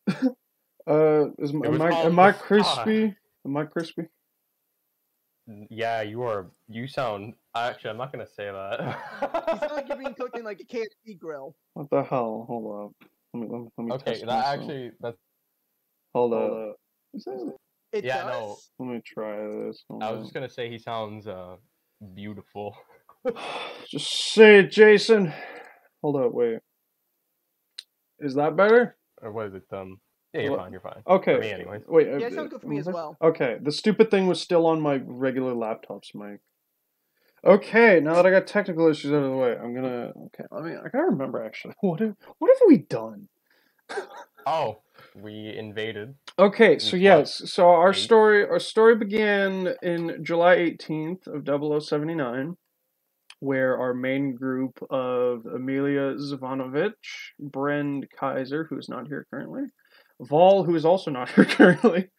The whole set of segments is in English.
It Am was I on am the I spot. crispy? Am I crispy? Yeah, you are. You sound. Actually, I'm not gonna say You sound like you're that. being cooked in like a KFC grill. What the hell? Hold up. Let me Okay, test that myself. actually. That's. Hold up. Is that? It Yeah, no. does? Let me try this. Hold I was up. just gonna say he sounds beautiful. Just say it, Jason. Hold up. Wait. Is that better? Or what is it? Yeah, you're fine. You're fine. For Okay. me, anyways. Wait. Yeah, it sounds good for me as well. Okay. The stupid thing was still on my regular laptop's mic. Okay, now that I got technical issues out of the way, I'm gonna. Okay, I gotta remember actually. What have we done? Oh, we invaded. Okay, We so slept. yes, so our Ate. story began in July 18th of 0079, where our main group of Amelia Zvanovich, Bren Kaiser, who is not here currently, Vol, who is also not here currently,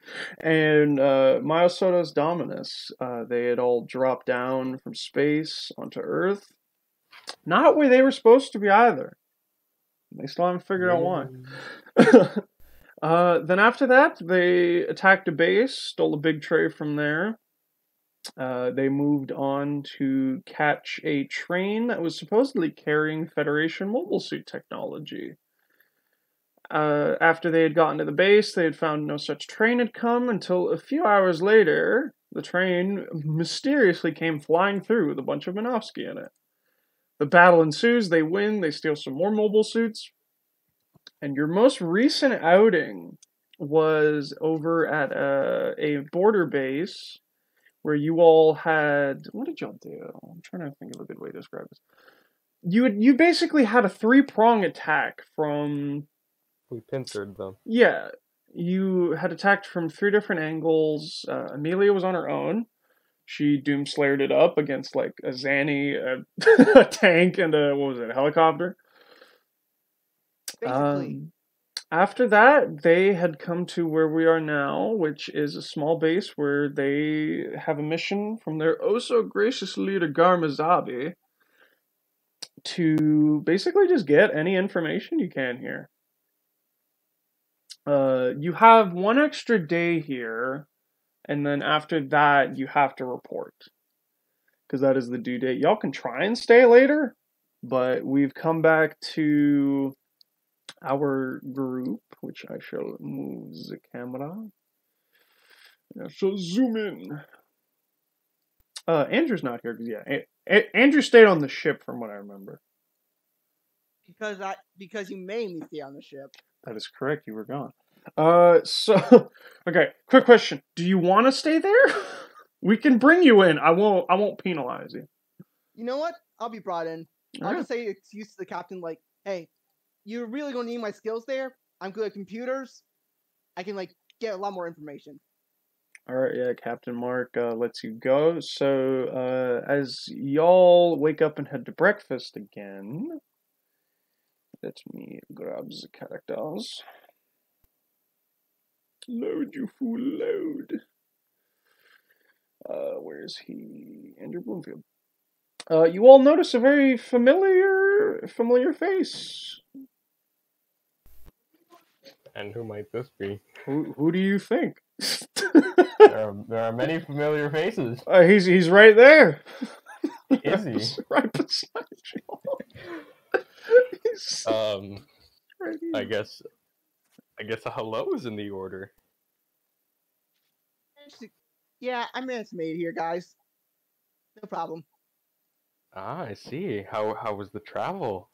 and Myosotis Dominus, they had all dropped down from space onto Earth. Not where they were supposed to be either. They still haven't figured out why. Then after that, they attacked a base, stole a big tray from there. They moved on to catch a train that was supposedly carrying Federation mobile suit technology. After they had gotten to the base, they had found no such train had come until a few hours later, the train mysteriously came flying through with a bunch of Minovsky in it. The battle ensues, they win, they steal some more mobile suits, and your most recent outing was over at a border base where you all had. What did y'all do? I'm trying to think of a good way to describe this. You basically had a three-prong attack from. We pincered them. Yeah, you had attacked from three different angles. Amelia was on her own. She doomslayered it up against like a Zanny, a tank, and a helicopter. Basically. After that, they had come to where we are now, which is a small base where they have a mission from their oh so gracious leader Garmazabi to basically just get any information you can here. You have one extra day here, and then after that, you have to report because that is the due date. Y'all can try and stay later, but we've come back to our group, which I shall move the camera. I shall zoom in. Andrew's not here because Andrew stayed on the ship from what I remember. Because you made me stay on the ship. That is correct. You were gone. Okay. Quick question: do you want to stay there? We can bring you in. I won't penalize you. You know what? I'll be brought in. I'll Alright. just say excuse to the captain, like, "Hey, you're really gonna need my skills there. I'm good at computers. I can like get a lot more information." All right, yeah, Captain Mark lets you go. So, as y'all wake up and head to breakfast again, let me grab the characters. Load, you fool, load. Where's he? Andrew Bloomfield. You all notice a very familiar face. And who might this be? Who do you think? There are many familiar faces. He's right there. Is he? Right beside you. He's right here. I guess a hello is in the order. Yeah, I managed to make it here, guys. No problem. Ah, I see. How was the travel?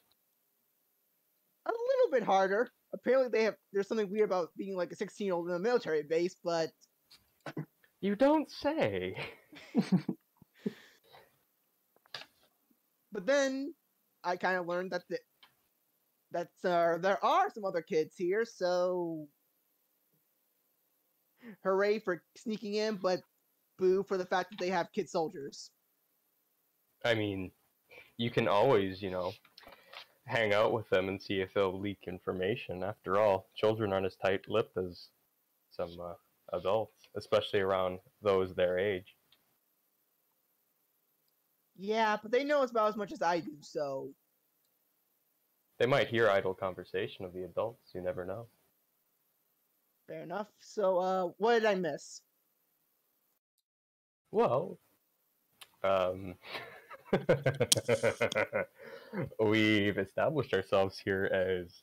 A little bit harder. Apparently, there's something weird about being like a 16-year-old in a military base, but You don't say. but then I kind of learned that there are some other kids here, so hooray for sneaking in, but boo for the fact that they have kid soldiers. I mean, you can always, hang out with them and see if they'll leak information. After all, children aren't as tight-lipped as some adults, especially around those their age. Yeah, but they know about as much as I do, so They might hear idle conversation of the adults. You never know. Fair enough. So, what did I miss? Well, we've established ourselves here as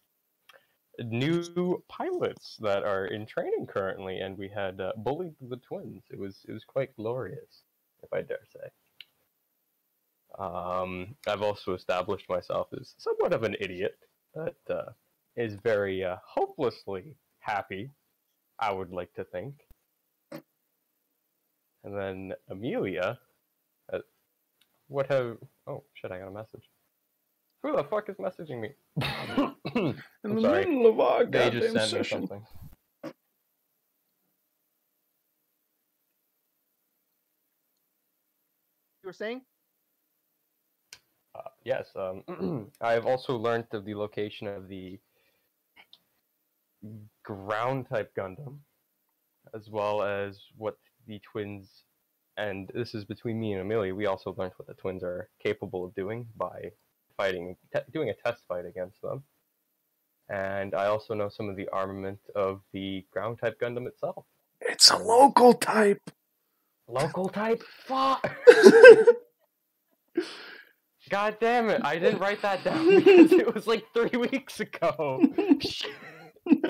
new pilots that are in training currently, and we had bullied the twins. It was quite glorious, if I dare say. I've also established myself as somewhat of an idiot that is very hopelessly happy, I would like to think. And then Amelia, what have... Oh, shit, I got a message. Who the fuck is messaging me? In I'm the sorry. middle of our They just goddamn sent me session. something. You were saying? Yes, I have also learned of the location of the ground type Gundam, as well as what the twins, and this is between me and Amelia, we also learned what the twins are capable of doing by doing a test fight against them. And I also know some of the armament of the ground type Gundam itself. It's a local type. Local type? Fuck! God damn it, I didn't write that down because it was like 3 weeks ago.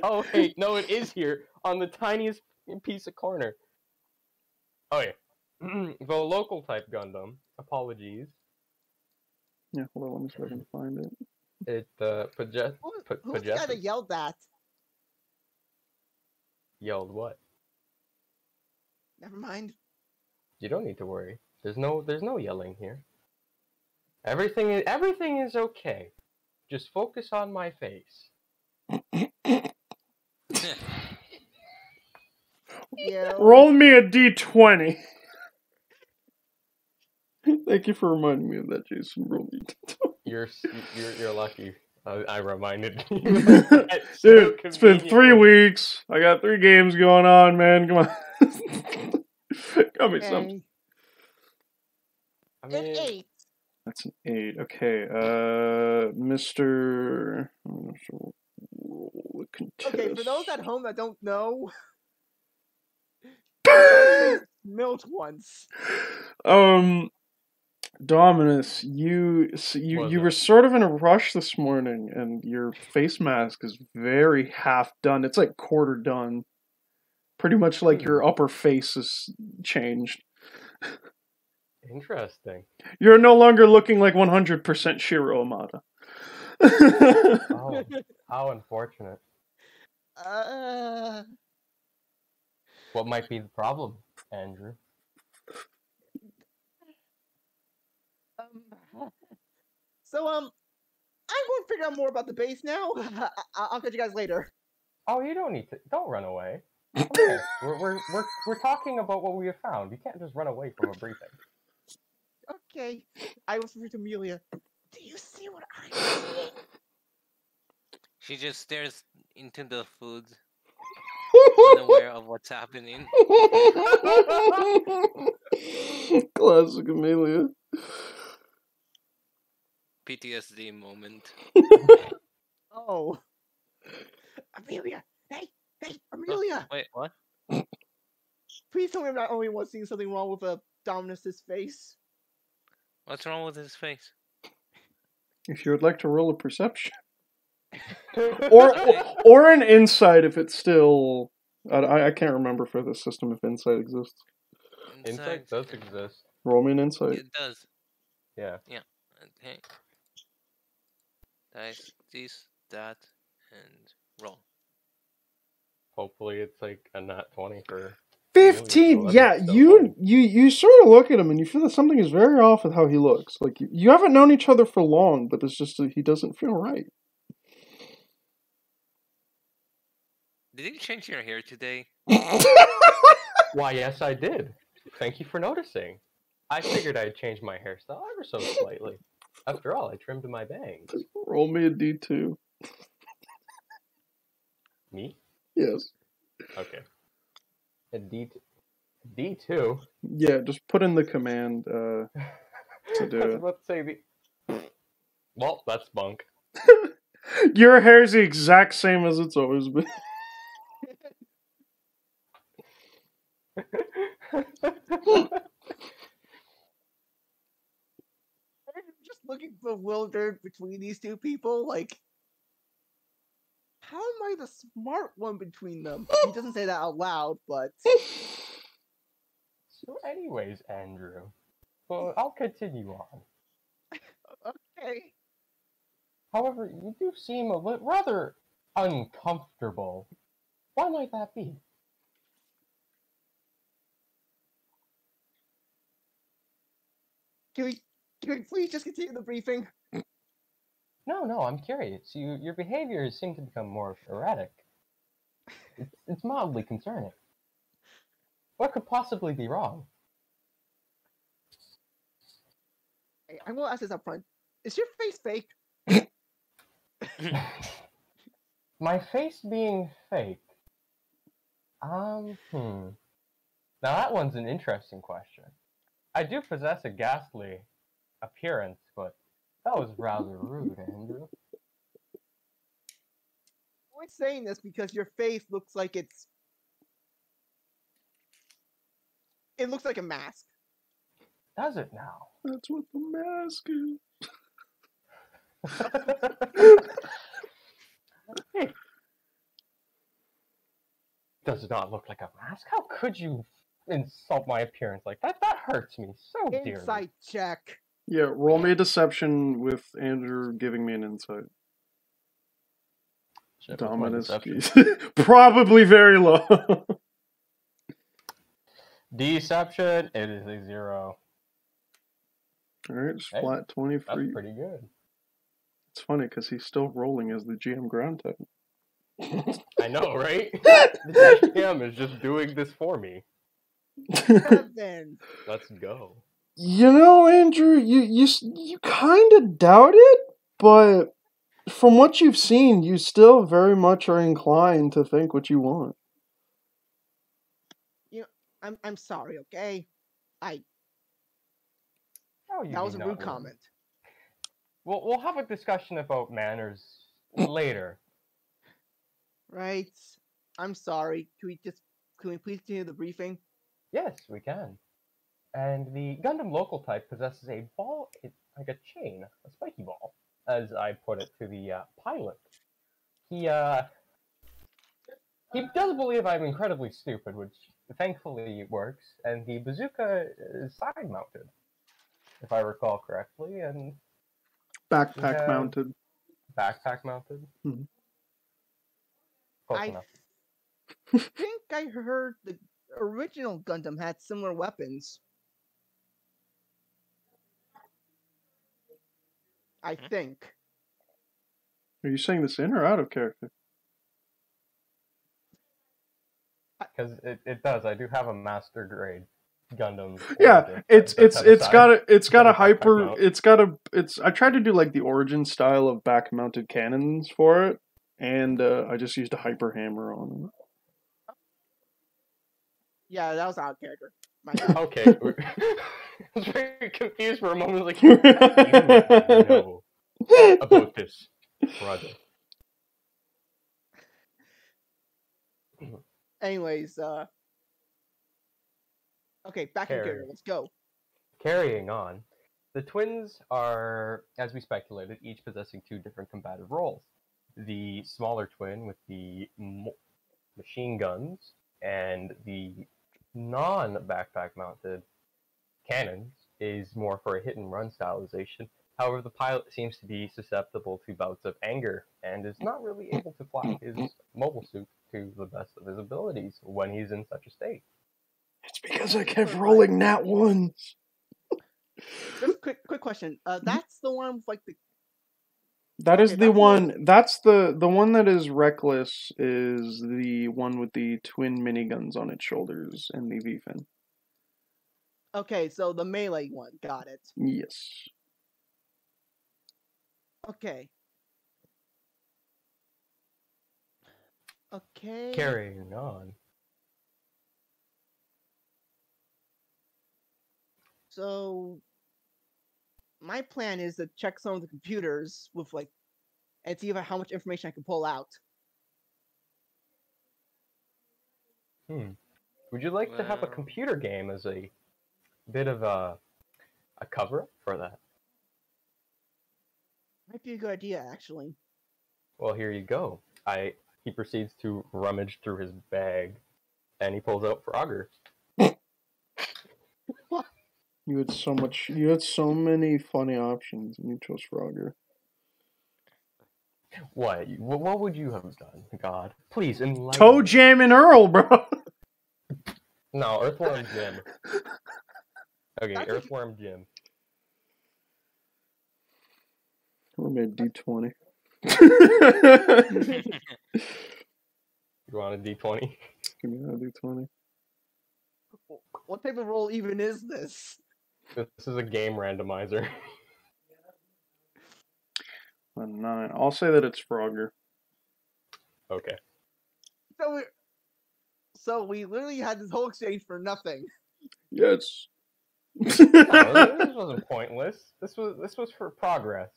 Oh wait, no, it is here on the tiniest piece of corner. Oh yeah, the local type Gundam. Apologies. Yeah, hold on, let me see if I can find it. It Who's the guy that yelled that? Yelled what? Never mind. You don't need to worry. There's no yelling here. Everything is okay. Just focus on my face. Yeah. Roll me a d20. Thank you for reminding me of that, Jason. Roll me a d20. You're lucky. I reminded you. Dude, it's been 3 weeks. I got 3 games going on, man. Come on. Got me something. I mean, An 8. That's an 8. Okay, Mr. Roll a contest. Okay, for those at home that don't know, Milt once. Dominus, you were sort of in a rush this morning, and your face mask is very half done. It's like quarter done. Pretty much like your upper face is changed. Interesting. You're no longer looking like 100% Shiro Amada. Oh, how unfortunate. What might be the problem, Andrew? I'm going to figure out more about the base now. I'll catch you guys later. Oh, you don't need to. Don't run away. Okay, we're talking about what we have found. You can't just run away from a briefing. Okay, I was referring to Amelia. Do you see what I see? She just stares into the food, unaware of what's happening. Classic Amelia. PTSD moment. Oh. Amelia! Hey, Amelia! Wait, what? Please tell me I'm not only one seeing something wrong with Dominus's face. What's wrong with his face? If you would like to roll a perception. or an insight if it's still... I can't remember for this system if insight exists. Insight does exist. Roll me an insight. It does. Yeah. Yeah. Okay. Dice, this, that, and roll. Hopefully it's like a nat 20 for... 15! Yeah, you sort of look at him and you feel that something is very off with how he looks. Like, you haven't known each other for long, but it's just he doesn't feel right. Did you change your hair today? Why, yes, I did. Thank you for noticing. I figured I'd change my hairstyle ever so slightly. After all, I trimmed my bangs. Roll me a D2. Me? Yes. Okay. A D2? Yeah, just put in the command to do it. Let's say the... Well, that's bunk. Your hair's the exact same as it's always been. I'm just looking bewildered between these two people. Like, how am I the smart one between them? He doesn't say that out loud, but So, anyways, Andrew, well, I'll continue on. okay. However, you do seem rather uncomfortable. Why might that be? Can we please just continue the briefing? No, I'm curious. Your behaviors seem to become more erratic. It's mildly concerning. What could possibly be wrong? Hey, I'm gonna ask this up front. Is your face fake? My face being fake? Now that one's an interesting question. I do possess a ghastly appearance, but that was rather rude, Andrew. I'm saying this because your face looks like it looks like a mask. Does it now? That's what the mask is. Does it not look like a mask? How could you insult my appearance like that? That hurts me so dearly. Insight check. Yeah, roll me a deception with Andrew giving me an insight. Shit, what's my deception? Probably very low. Deception, it is a 0. Alright, just Hey, flat 20 for That's you. pretty good. It's funny because he's still rolling as the GM ground type. I know, right? The GM is just doing this for me. 7. Let's go. You know, Andrew, you kind of doubt it, but from what you've seen, you still very much are inclined to think what you want. I'm sorry, okay? Oh, you That was do a not rude worry. comment. We'll have a discussion about manners later. Right? I'm sorry. Can we please continue the briefing? Yes, we can. And the Gundam local type possesses a ball, like a chain, a spiky ball, as I put it to the pilot. He does believe I'm incredibly stupid, which thankfully works, and the bazooka is side-mounted, if I recall correctly, and Backpack mounted. backpack mounted. Mm-hmm. Close I enough. think I heard the original Gundam had similar weapons. I think. Are you saying this in or out of character? Because it does. I do have a master grade Gundam. Yeah, it's got a hyper. I tried to do like the origin style of back mounted cannons for it, and I just used a hyper hammer on it. Yeah, that was out of character. Okay. I was very confused for a moment. Like, you know about this project. Anyways, okay, back in character. Let's go. Carrying on, the twins are, as we speculated, each possessing 2 different combative roles. The smaller twin with the machine guns and the non-backpack mounted cannons is more for a hit and run stylization. However, the pilot seems to be susceptible to bouts of anger and is not really able to fly his mobile suit to the best of his abilities when he's in such a state. It's because I kept rolling nat ones. Just quick question. That's the one with like the. That is the one. That's the one that is reckless. Is the one with the twin miniguns on its shoulders and the V-fin. Okay, so the melee one. Got it. Yes. Okay. Okay. Carrying on. So my plan is to check some of the computers with like and see how much information I can pull out. Would you like to have a Well, computer game as a bit of a cover for that? Might be a good idea, actually. Well, here you go. He proceeds to rummage through his bag, and he pulls out Frogger. You had so many funny options, and you chose Frogger. What would you have done? God, please enlighten Toe me. Jam and Earl, bro. No, Earthworm Jim. Okay, That's Earthworm Jim. We made D20. You want a D20? Give me that D20. What type of roll even is this? This is a game randomizer. A 9. I'll say that it's Frogger. Okay. So we literally had this whole exchange for nothing. Yes. No, this wasn't pointless. This was for progress.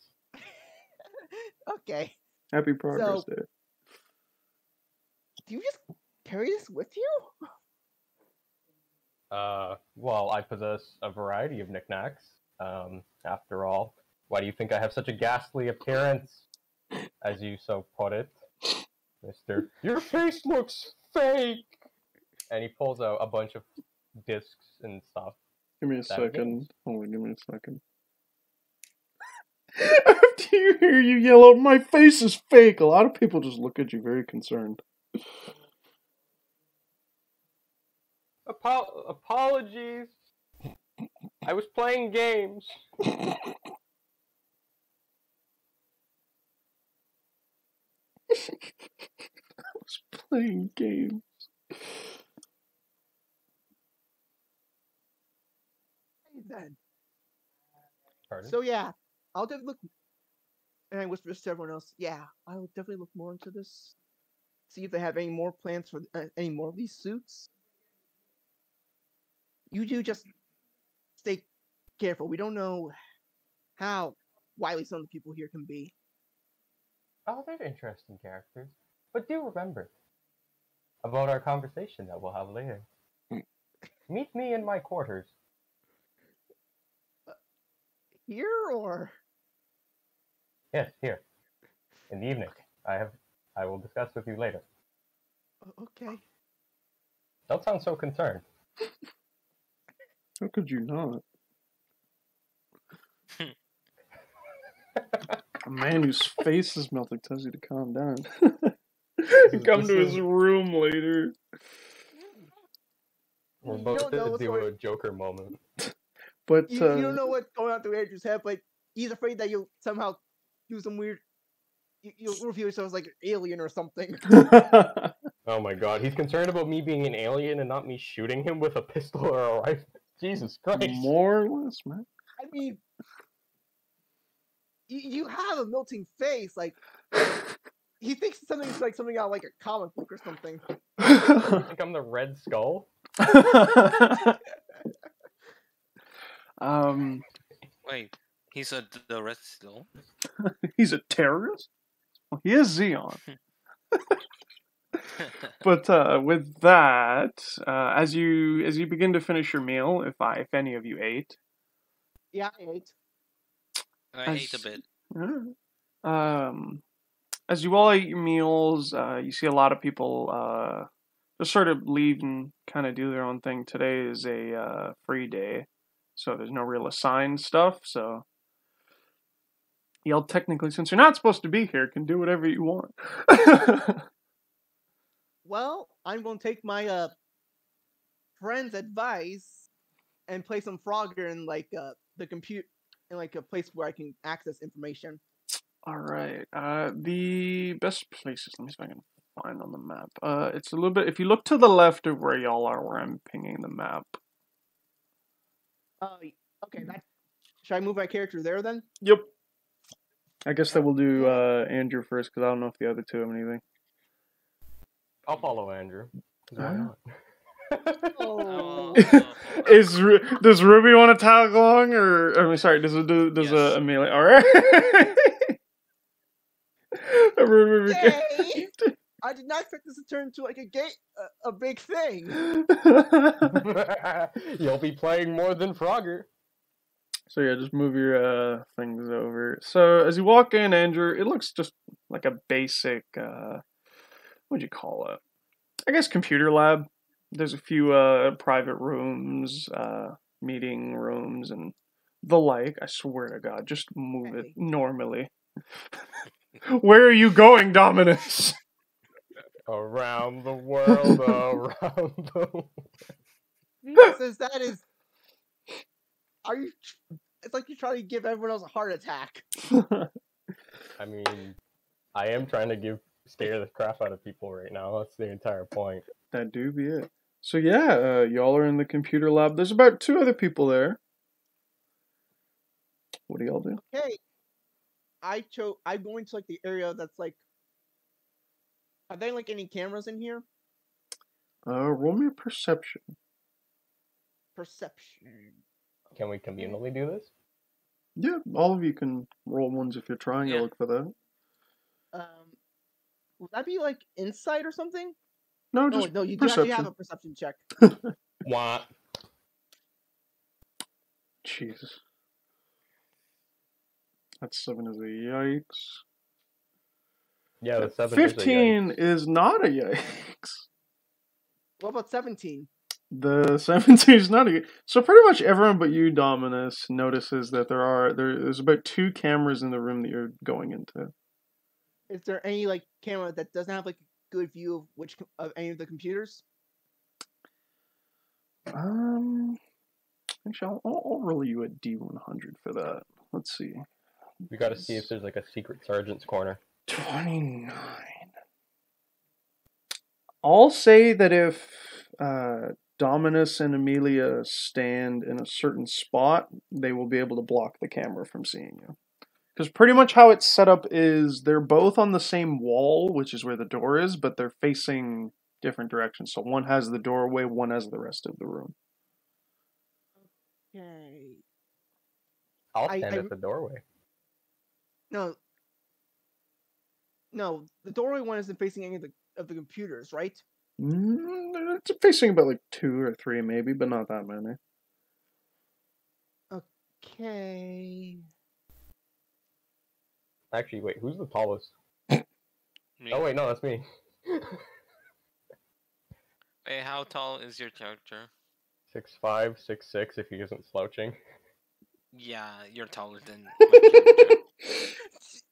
Okay. Happy Progress So- Day. Do you just carry this with you? Well, I possess a variety of knickknacks. After all, why do you think I have such a ghastly appearance, as you so put it, Mister? Your face looks fake. And he pulls out a bunch of discs and stuff. Give me a That second. games. Hold on, give me a second. After you hear you yell out, my face is fake, a lot of people just look at you very concerned. Apologies. I was playing games. I was playing games. Then. Pardon? So yeah, I'll definitely look. And I whisper to everyone else. Yeah, I'll definitely look more into this. See if they have any more plans for any more of these suits. You do just stay careful. We don't know how wily some of the people here can be. Oh, they're interesting characters. But do remember about our conversation that we'll have later. Meet me in my quarters. Here or Yes, here. In the evening. I will discuss with you later. okay. Don't sound so concerned. How could you not? A man whose face is melting tells you to calm down. Come to his room later. We're You both don't know to what's do going- a Joker moment. But You don't know what's going on through Andrew's head, but he's afraid that you'll somehow do some weird. You'll reveal yourself as like an alien or something. Oh my god, he's concerned about me being an alien and not me shooting him with a pistol or a rifle. Jesus Christ. more or less, man. I mean, you have a melting face. Like he thinks something's like something out of, like a comic book or something. You think I'm the Red Skull? wait, he's the red still. He's a terrorist? Well, he is Zeon. But with that, as you begin to finish your meal, if any of you ate, Yeah, I ate. I ate a bit. as you all eat your meals, you see a lot of people just sort of leave and kind of do their own thing. Today is a free day, so there's no real assigned stuff. So y'all technically, since you're not supposed to be here, can do whatever you want. Well, I'm going to take my friend's advice and play some Frogger in like the compute in like a place where I can access information. All right. The best places. Let me see if I can find on the map. It's a little bit. If you look to the left of where y'all are, where I'm pinging the map. Okay. Should I move my character there then? Yep. I guess that we'll do Andrew first because I don't know if the other two have anything. I'll follow Andrew. Why not? Oh. Does Ruby want to tag along, or I mean, sorry, does Yes. Amelia? All right. Ruby, Yay! I did not expect this to turn into like a big thing. You'll be playing more than Frogger. So yeah, just move your things over. So as you walk in, Andrew, it looks just like a basic, what'd you call it? I guess computer lab. There's a few private rooms, meeting rooms, and the like. I swear to God, just move it normally. Where are you going, Dominus? Around the world, around the world. Since that is, are you? It's like you're trying to give everyone else a heart attack. I mean, I am trying to scare the crap out of people right now. That's the entire point. That do be it. So yeah, y'all are in the computer lab. There's about 2 other people there. What do y'all do? Okay, I'm going to like the area that's like. Are there like any cameras in here? Roll me a perception. Perception. Can we communally do this? Yeah, all of you can roll ones if you're trying to look for that. Would that be like insight or something? No, just no, you do perception. actually have a perception check. What? Jesus. That 7 is a yikes. Yeah, the 7 15 is not a yikes. What about 17? The 17 is not a yikes. So pretty much everyone but you, Dominus, notices that there's about 2 cameras in the room that you're going into. Is there any like camera that doesn't have like a good view of any of the computers? Actually, I'll roll you a D100 for that. Let's see. We gotta see if there's like a secret sergeant's corner. 29. I'll say that if Dominus and Amelia stand in a certain spot, they will be able to block the camera from seeing you. Because pretty much how it's set up is they're both on the same wall, which is where the door is, but they're facing different directions. So one has the doorway, one has the rest of the room. Okay. I'll stand at the doorway. No, the doorway one isn't facing any of the computers, right? It's facing about like 2 or 3 maybe, but not that many. Okay. Actually, wait, who's the tallest? Me. Oh wait, no, that's me. Wait, how tall is your character? 6'5", 6'6", if he isn't slouching. Yeah, you're taller than my character.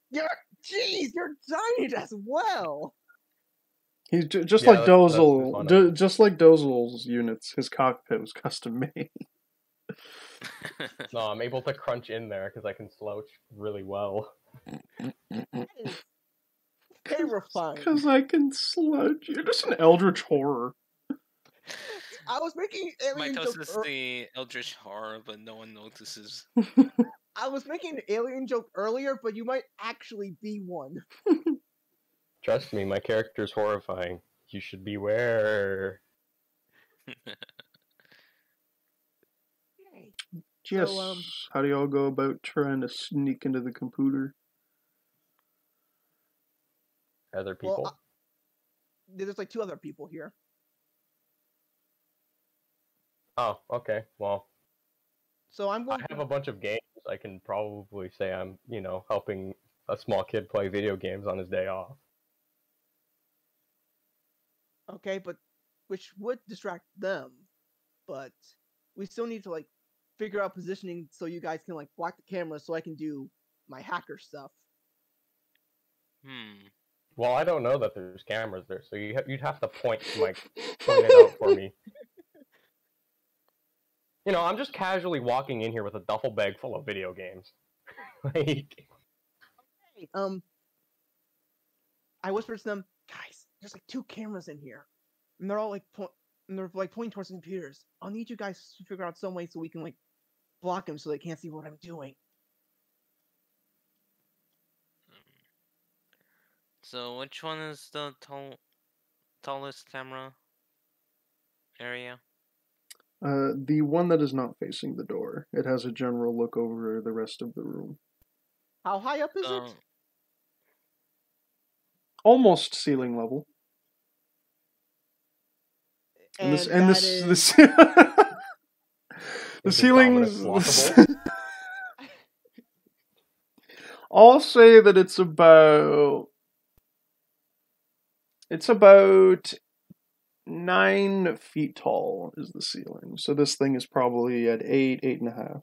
You're giant as well. He's just like Dozel. That's Just like Dozel's units, his cockpit was custom made. No, I'm able to crunch in there because I can slouch really well. Terrifying. Because I can slouch. You're just an eldritch horror. I was making alien Mythos joke. is the eldritch horror, but no one notices. I was making an alien joke earlier, but you might actually be one. Trust me, my character's horrifying. You should beware. Yes. So, how do y'all go about trying to sneak into the computer? Other people? Well, there's like 2 other people here. Oh, okay. Well, So I'm going. I have a bunch of games. I can probably say I'm, helping a small kid play video games on his day off. Okay, but which would distract them, but we still need to like figure out positioning so you guys can like block the camera so I can do my hacker stuff. Well, I don't know that there's cameras there, so you'd have to point it out for me. I'm just casually walking in here with a duffel bag full of video games. Okay. I whispered to them, guys, there's like 2 cameras in here, and they're all like pointing towards the computers. I'll need you guys to figure out some way so we can like block them so they can't see what I'm doing. So which one is the tallest camera area? The one that is not facing the door. It has a general look over the rest of the room. How high up is it? Almost ceiling level. And this And and that this is the Is ceilings. Dominus blockable? I'll say that it's about 9 feet tall is the ceiling. So this thing is probably at 8.5.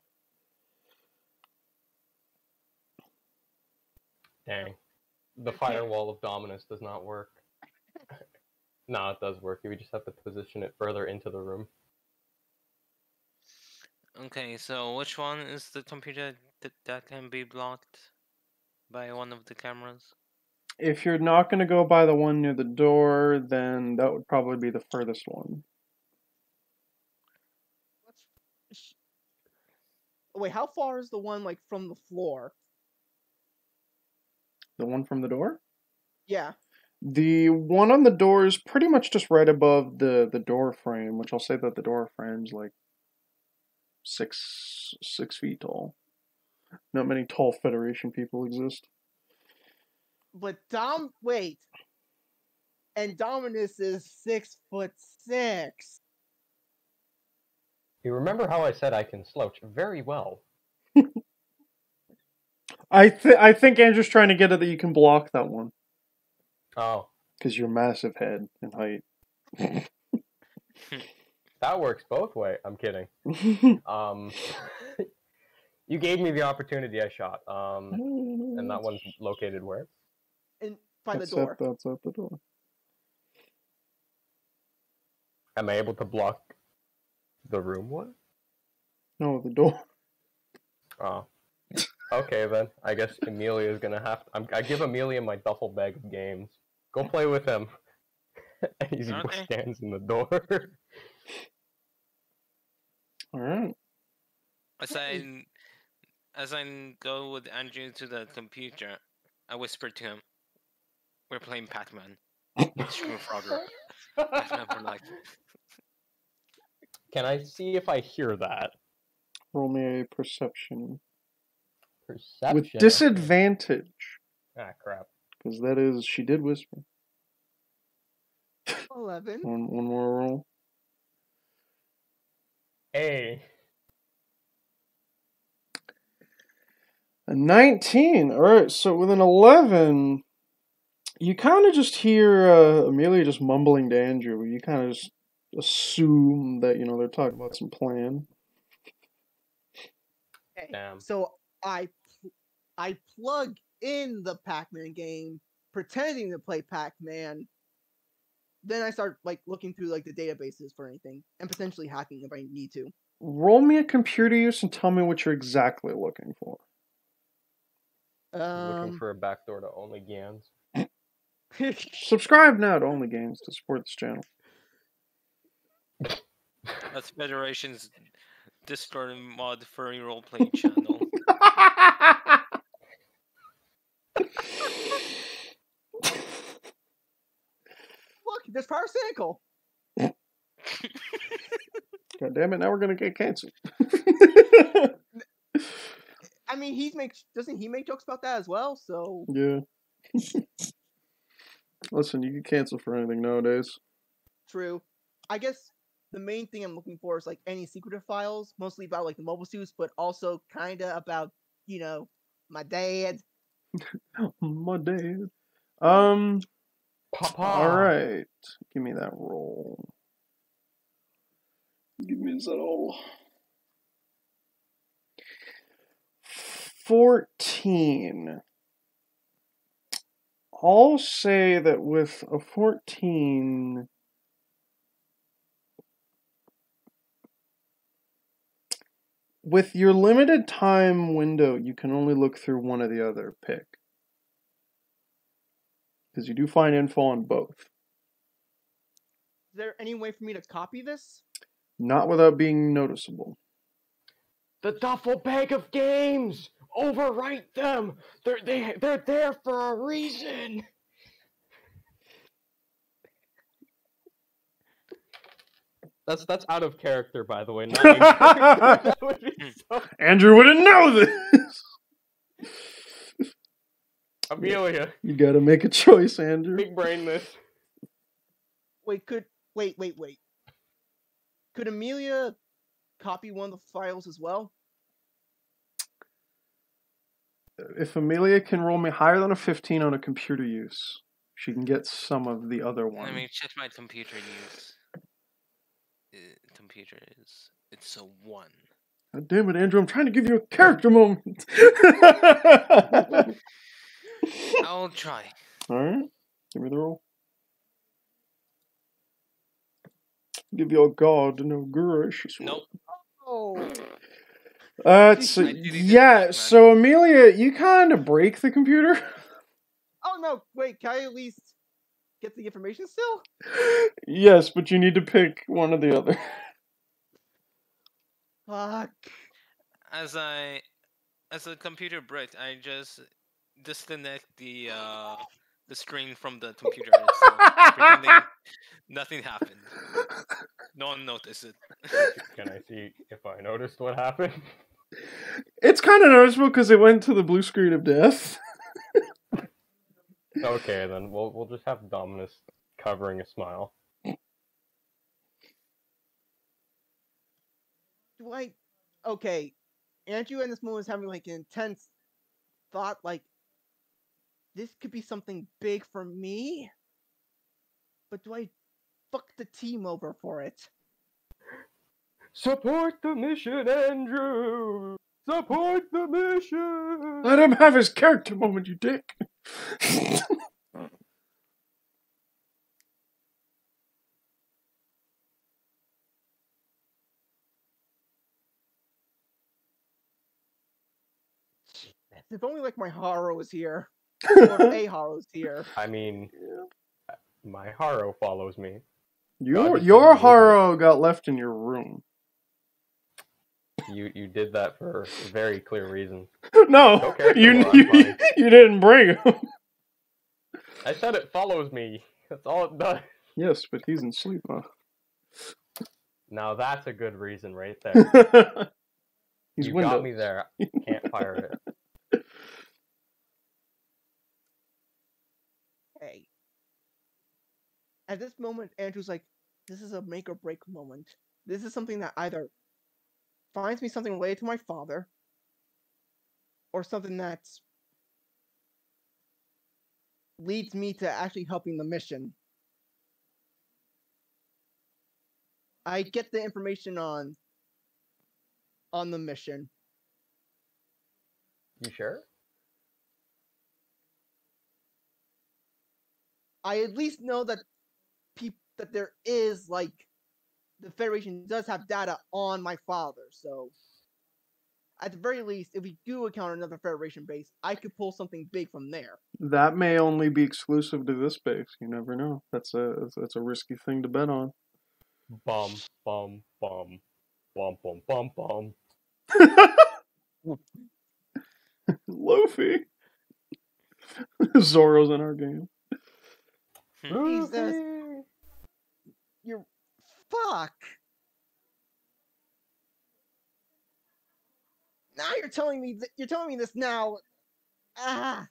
Dang. The Okay. firewall of Dominus does not work. No, it does work. You just have to position it further into the room. Okay, so which one is the computer that can be blocked by one of the cameras? If you're not going to go by the one near the door, then that would probably be the furthest one. Wait, how far is the one like from the floor? The one from the door? Yeah. The one on the door is pretty much just right above the door frame, which I'll say that the door frame's like 6 feet tall. Not many tall Federation people exist. But wait. And Dominus is 6'6". You remember how I said I can slouch very well? I think Andrew's trying to get at that you can block that one. Oh, Because you're massive head and height. that works both ways. I'm kidding. You gave me the opportunity. I shot. And that one's located where? And by the That's door. That's at the door. Am I able to block the room one? No, the door. Oh. Okay then. I guess Amelia's gonna have. I give Amelia my duffel bag of games. Go play with him. As he Okay. stands in the door. All right. As I go with Andrew to the computer, I whisper to him, "We're playing Pac-Man." Screw Frogger. Pac-Man for life. Can I see if I hear that? Roll me a perception. Perception. With disadvantage. Ah, crap. Because that is, she did whisper. 11. One more roll. Hey. A 19. Alright, so with an 11, you kind of just hear Amelia just mumbling to Andrew. You kind of just assume that, they're talking about some plan. Okay. Damn. So I plug in the Pac-Man game, pretending to play Pac-Man. Then I start looking through the databases for anything, and potentially hacking if I need to. Roll me a computer use and tell me what you're exactly looking for. Looking for a backdoor to Only Gans. Subscribe now to Only Games to support this channel. That's Federation's Discord and mod furry roleplay channel. Look, there's Parasitical. God damn it! Now we're gonna get canceled. I mean, doesn't he make jokes about that as well? So Yeah. Listen, you can cancel for anything nowadays. true. I guess the main thing I'm looking for is any secretive files, mostly about the mobile suits, but also kinda about my dad. My dad. Papa. All right. Give me that roll. Give me that roll. 14. I'll say that with a 14, with your limited time window, you can only look through one or the other pick. Because you do find info on both. Is there any way for me to copy this? Not without being noticeable. The duffel bag of games! Overwrite them! They're there for a reason! That's out of character, by the way. Not in character. That would be so... Andrew wouldn't know this! Amelia. You gotta make a choice, Andrew. Big brain this. Wait. Could Amelia copy one of the files as well? If Amelia can roll me higher than a 15 on a computer use, she can get some of the other one. Let me check my computer use. It's a 1. God damn it, Andrew! I'm trying to give you a character moment. I'll try. All right, give me the roll. Give your god no gracious. Nope. Oh. So Amelia, you kind of break the computer. Oh no! Wait, can I at least get the information still? Yes, but you need to pick one or the other. Fuck. As the computer bricked, I just disconnect the screen from the computer itself, pretending nothing happened. No one noticed it. Can I see if I noticed what happened? It's kind of noticeable because it went to the blue screen of death. Okay, then we'll just have Dominus covering a smile. Okay, Andrew in this moment is having like an intense thought, like, this could be something big for me? But do I fuck the team over for it? Support the mission, Andrew! Support the mission! Let him have his character moment, you dick. If only like my Haro was here. Or a Haro's here. I mean, my Haro follows me. Your Haro got left in your room. You did that for a very clear reason. No, you didn't bring him. I said it follows me. That's all it does. Yes, but he's in sleep, huh? Now that's a good reason right there. You got me there. Can't fire it. Hey. At this moment, Andrew's like, this is a make or break moment. This is something that either finds me something related to my father, or something that leads me to actually helping the mission. I get the information on the mission. You sure? I at least know that that there is, like, the Federation does have data on my father, so at the very least, if we do encounter another Federation base, I could pull something big from there. That may only be exclusive to this base. You never know. That's a risky thing to bet on. Bum, bum, bum. Bum, bum, bum, bum. Luffy. Zoro's in our game. Jesus. You're... Fuck. Now you're telling me this now. Ah.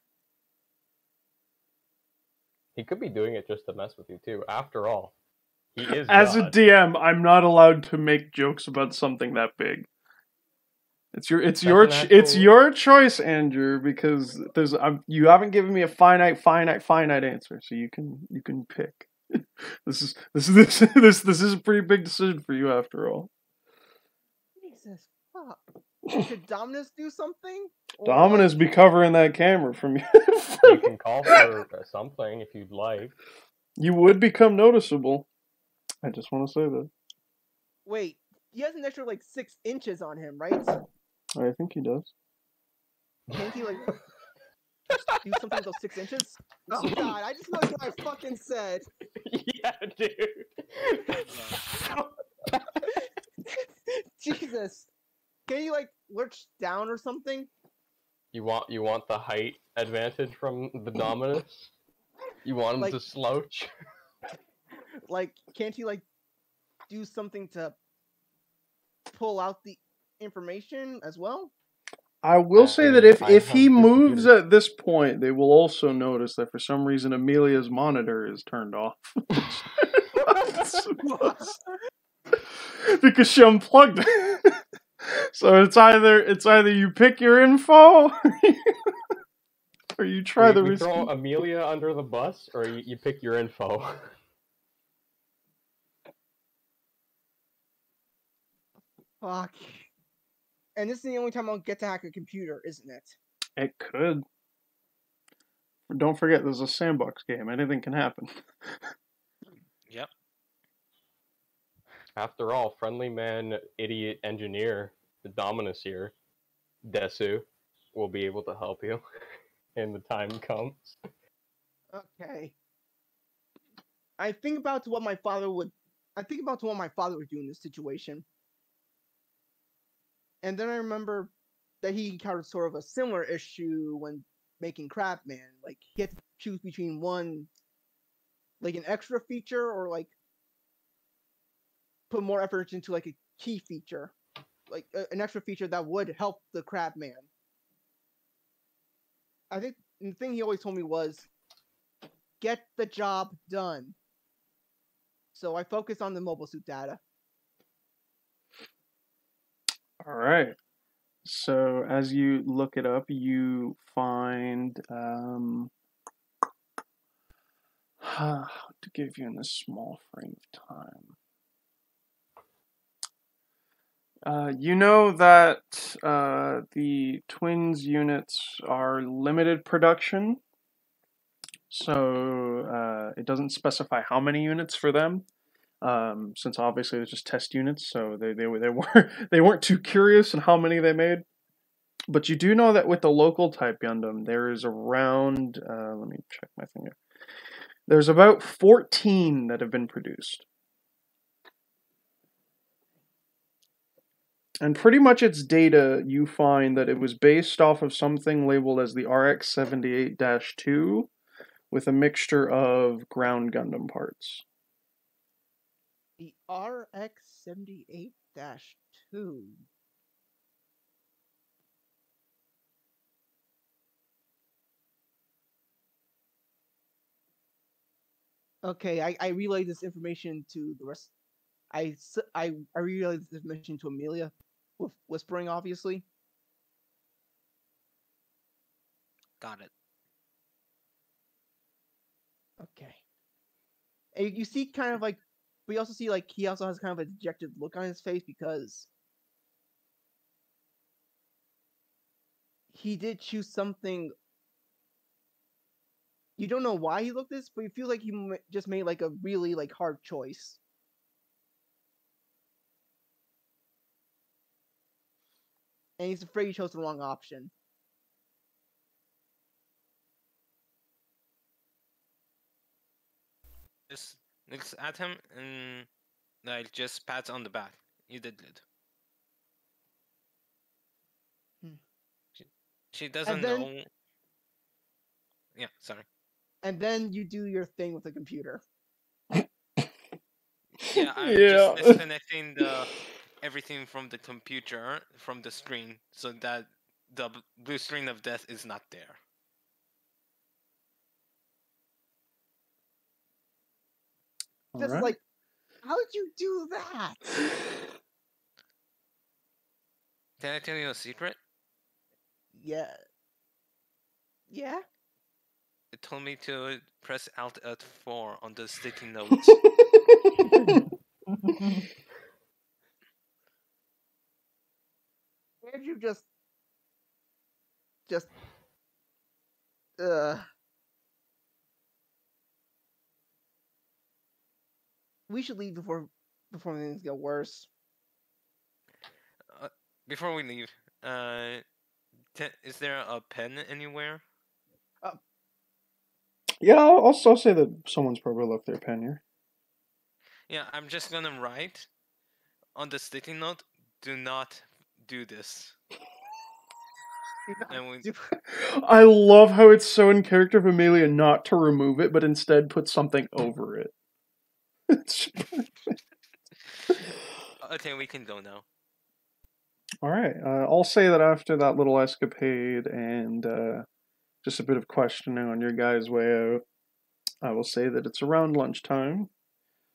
He could be doing it just to mess with you too. After all, he is As God. a DM, I'm not allowed to make jokes about something that big. It's your choice, Andrew, because you haven't given me a finite answer, so you can pick. This is a pretty big decision for you, after all. Jesus fuck! Should Dominus do something? Dominus be covering that camera from you. You can call for something if you'd like. You would become noticeable. I just want to say that. Wait, he has an extra like 6 inches on him, right? I think he does. Can't he like do something with those 6 inches? Oh god, I just know what I fucking said. Yeah, dude. Jesus. Can you like lurch down or something? You want the height advantage from the Dominus? You want him to slouch? Like, can't you like do something to pull out the information as well? I will say that if he moves at this point, they will also notice that for some reason Amelia's monitor is turned off. because she unplugged it. So it's either you pick your info or you try the we risky. throw Amelia under the bus, or you pick your info. Fuck. And this is the only time I'll get to hack a computer, isn't it? It could. Don't forget, there's a sandbox game. Anything can happen. Yep. After all, friendly man, idiot engineer, the Dominus here, Desu, will be able to help you when the time comes. Okay. I think about what my father would do in this situation. And then I remember that he encountered sort of a similar issue when making Crabman. Like, he had to choose between one, like, an extra feature, or, like, put more effort into, like, a key feature. Like, an extra feature that would help the Crabman. I think the thing he always told me was, get the job done. So I focus on the mobile suit data. All right. So as you look it up, you find how to give you in this small frame of time. You know that the twins units are limited production, so it doesn't specify how many units for them. Since obviously it's just test units, so they weren't too curious in how many they made. But you do know that with the local type Gundam, there is around let me check my finger. There's about 14 that have been produced. And pretty much its data, you find that it was based off of something labeled as the RX-78-2 with a mixture of ground Gundam parts. The RX-78-2. Okay, I relayed this information to the rest. I relayed this information to Amelia, with whispering, obviously. Got it. Okay. And you see kind of like, we also see like he also has kind of a dejected look on his face because he did choose something. You don't know why he looked this, but it feels like he just made like a really like hard choice. And he's afraid he chose the wrong option. Just looks at him and like just pats on the back. You did good. She doesn't know. Yeah, sorry. And then you do your thing with the computer. Yeah, I'm just disconnecting everything from the computer, from the screen, so that the blue screen of death is not there. Just right. like, how did you do that? Can I tell you a secret? Yeah. Yeah? It told me to press Alt F4 on the sticky notes. And you just we should leave before things get worse. Before we leave, is there a pen anywhere? Yeah, I'll also say that someone's probably left their pen here. Yeah, I'm just gonna write on the sticky note, do not do this. I love how it's so in character of Amelia not to remove it, but instead put something over it. Okay, we can go now. Alright, I'll say that after that little escapade and just a bit of questioning on your guys' way out, I will say that it's around lunchtime.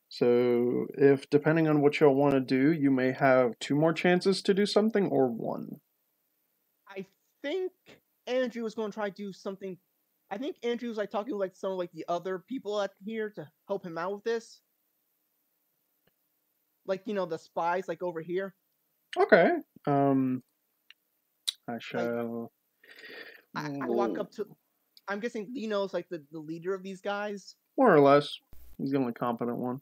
So, if depending on what y'all want to do, you may have 2 more chances to do something or 1. I think Andrew was going to try to do something. I think Andrew was like talking to like some of like the other people at here to help him out with this. Like the spies like over here. Okay. I Like shall. I walk up to. I'm guessing Lino's like the leader of these guys. More or less. He's the only competent one.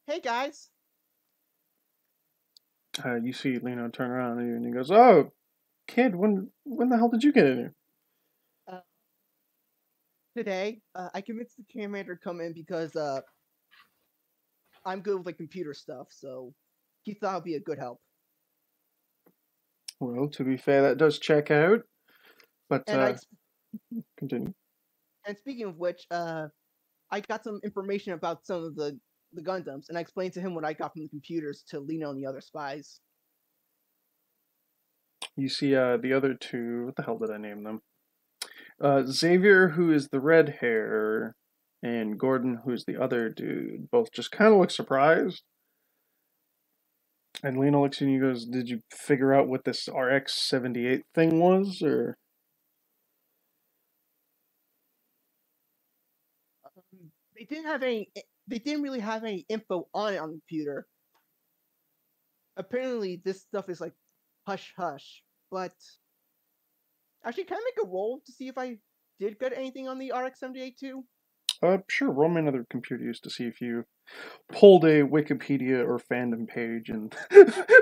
Hey guys. You see Lino turn around and he goes, "Oh, kid, when the hell did you get in here?" Today, I convinced the cameraman to come in because I'm good with like computer stuff, so he thought it'd be a good help. Well, to be fair, that does check out. But And continue. And speaking of which, I got some information about some of the Gundams, and I explained to him what I got from the computers to Lino and the other spies. You see the other 2, what the hell did I name them? Xavier, who is the red hair, and Gordon, who's the other dude, both just kind of look surprised. And Lino looks at you and goes, "Did you figure out what this RX-78 thing was, or?" They didn't have any. They didn't really have any info on it on the computer. Apparently, this stuff is like hush hush. But actually, can I make a roll to see if I did get anything on the RX-78 too? Sure. Roll me another computer use to see if you pulled a Wikipedia or fandom page and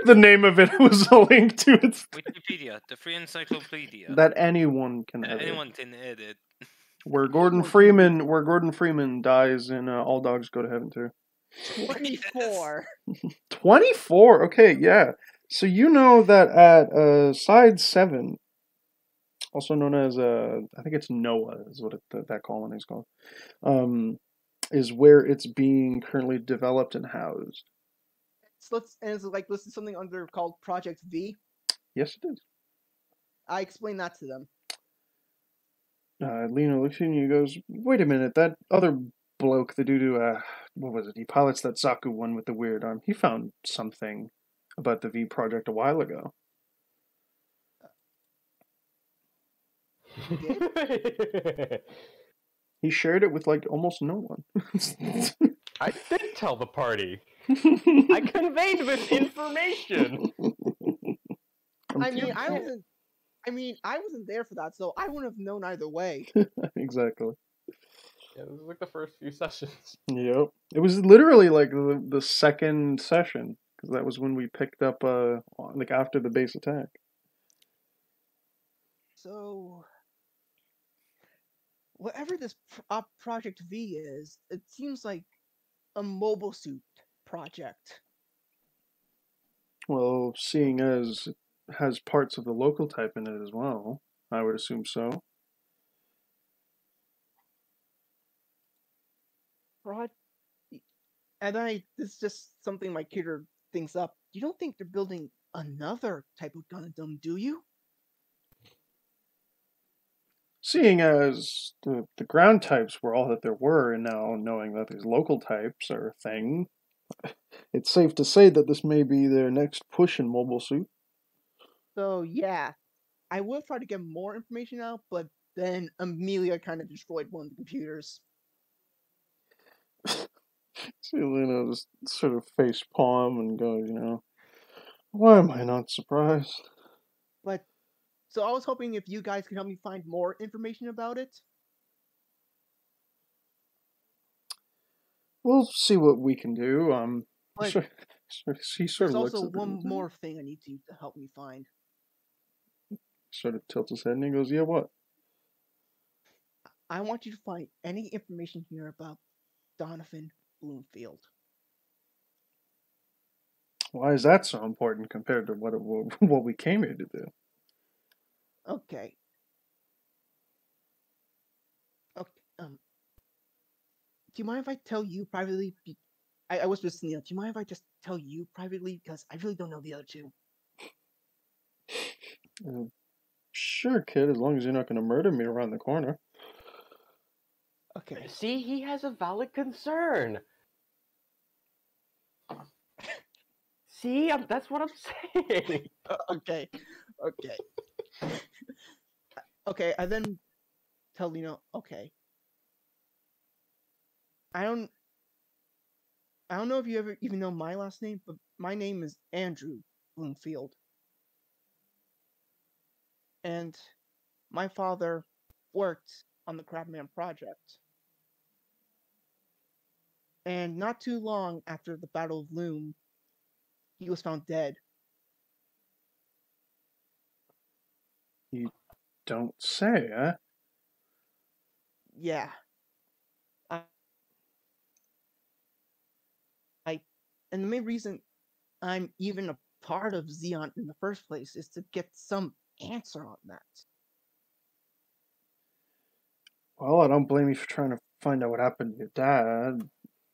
the name of it was a link to it. Wikipedia, the free encyclopedia That anyone can edit. anyone can edit. Where Gordon Freeman dies in All Dogs Go to Heaven too. 24. 24? Okay, yeah. So you know that at Side 7, also known as, I think it's NOAA is what that colony is called, is where it's being currently developed and housed. So it's like listed something under called Project V. Yes, it is. I explained that to them. Lino looks at you and goes, "Wait a minute, that other bloke, the dude who, what was it? He pilots that Zaku one with the weird arm. He found something about the V project a while ago." He shared it with like almost no one. I did tell the party. I conveyed this information. I wasn't there for that, so I wouldn't have known either way. Exactly. Yeah, this is like the first few sessions. Yep. It was literally like the second session, because that was when we picked up like after the base attack. So whatever this Project V is, it seems like a mobile suit project. Well, seeing as it has parts of the local type in it as well, I would assume so. This is just something my kidder thinks up. You don't think they're building another type of Gundam, do you? Seeing as the ground types were all that there were, and now knowing that these local types are a thing, it's safe to say that this may be their next push in mobile suit. So yeah, I will try to get more information out, but then Amelia kind of destroyed one of the computers. See Lena just sort of face palm and goes, "Why am I not surprised?" But so I was hoping if you guys could help me find more information about it. We'll see what we can do. But he sort there's of looks also at one more thing I need you to help me find. Sort of tilts his head and he goes, "Yeah, what?" I want you to find any information here about Donovan Bloomfield. Why is that so important compared to what we came here to do? Okay. Do you mind if I tell you privately? I whispered to Neil. Do you mind if I just tell you privately? Because I really don't know the other two. Sure, kid, as long as you're not going to murder me around the corner. Okay. Okay. See, he has a valid concern. See, that's what I'm saying. Okay. Okay. Okay, I then tell Lino, okay. I don't know if you ever even know my last name, but my name is Andrew Bloomfield. And my father worked on the Crabman project. And not too long after the Battle of Loom, he was found dead. You don't say, eh? Yeah. And the main reason I'm even a part of Zeon in the first place is to get some answer on that. Well, I don't blame you for trying to find out what happened to your dad.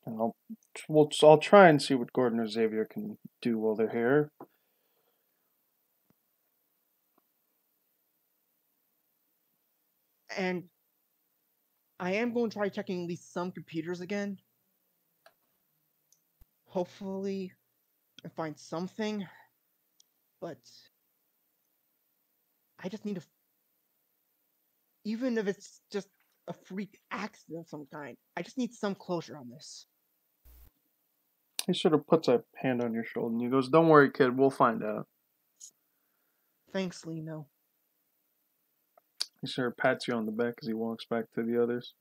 And I'll try and see what Gordon or Xavier can do while they're here. And I am going to try checking at least some computers again. Hopefully, I find something. But I just need to, even if it's just a freak accident of some kind, I just need some closure on this. He sort of puts a hand on your shoulder and he goes, "Don't worry, kid, we'll find out." Thanks, Lino. He sort of pats you on the back as he walks back to the others.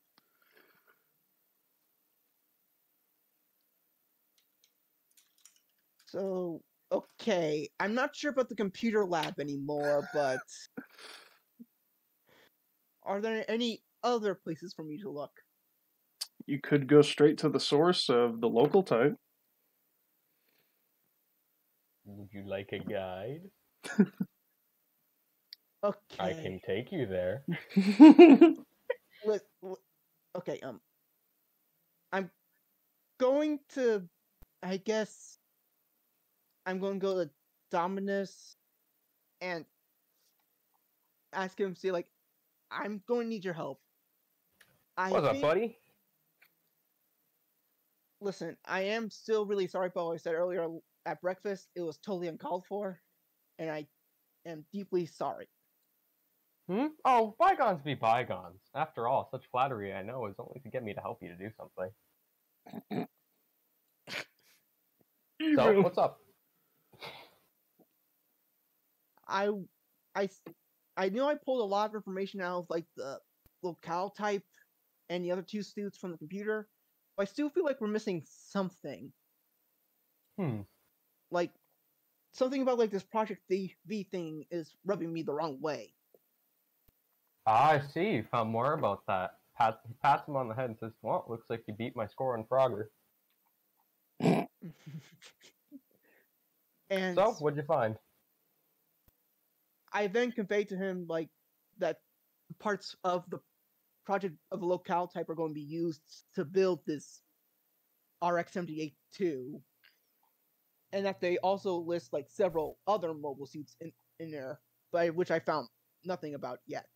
So, okay, I'm not sure about the computer lab anymore, but are there any other places for me to look? You could go straight to the source of the local type. Would you like a guide? Okay. I can take you there. Okay, I'm going to, I guess, I'm going to go to Dominus and ask him, see, like, I'm going to need your help. What's up, buddy? Listen, I am still really sorry about what I said earlier at breakfast. It was totally uncalled for, and I am deeply sorry. Oh, bygones be bygones. After all, such flattery, I know, is only to get me to help you to do something. So, what's up? I know I pulled a lot of information out of, like, the locale type and the other two suits from the computer, but I still feel like we're missing something. Like, something about, like, this Project V thing is rubbing me the wrong way. I see. You found more about that. He pats him on the head and says, "Well, looks like you beat my score on Frogger." And so, what'd you find? I then conveyed to him, like, that parts of the project of the locale type are going to be used to build this RX-78-2, and that they also list, like, several other mobile suits in there, but which I found nothing about yet.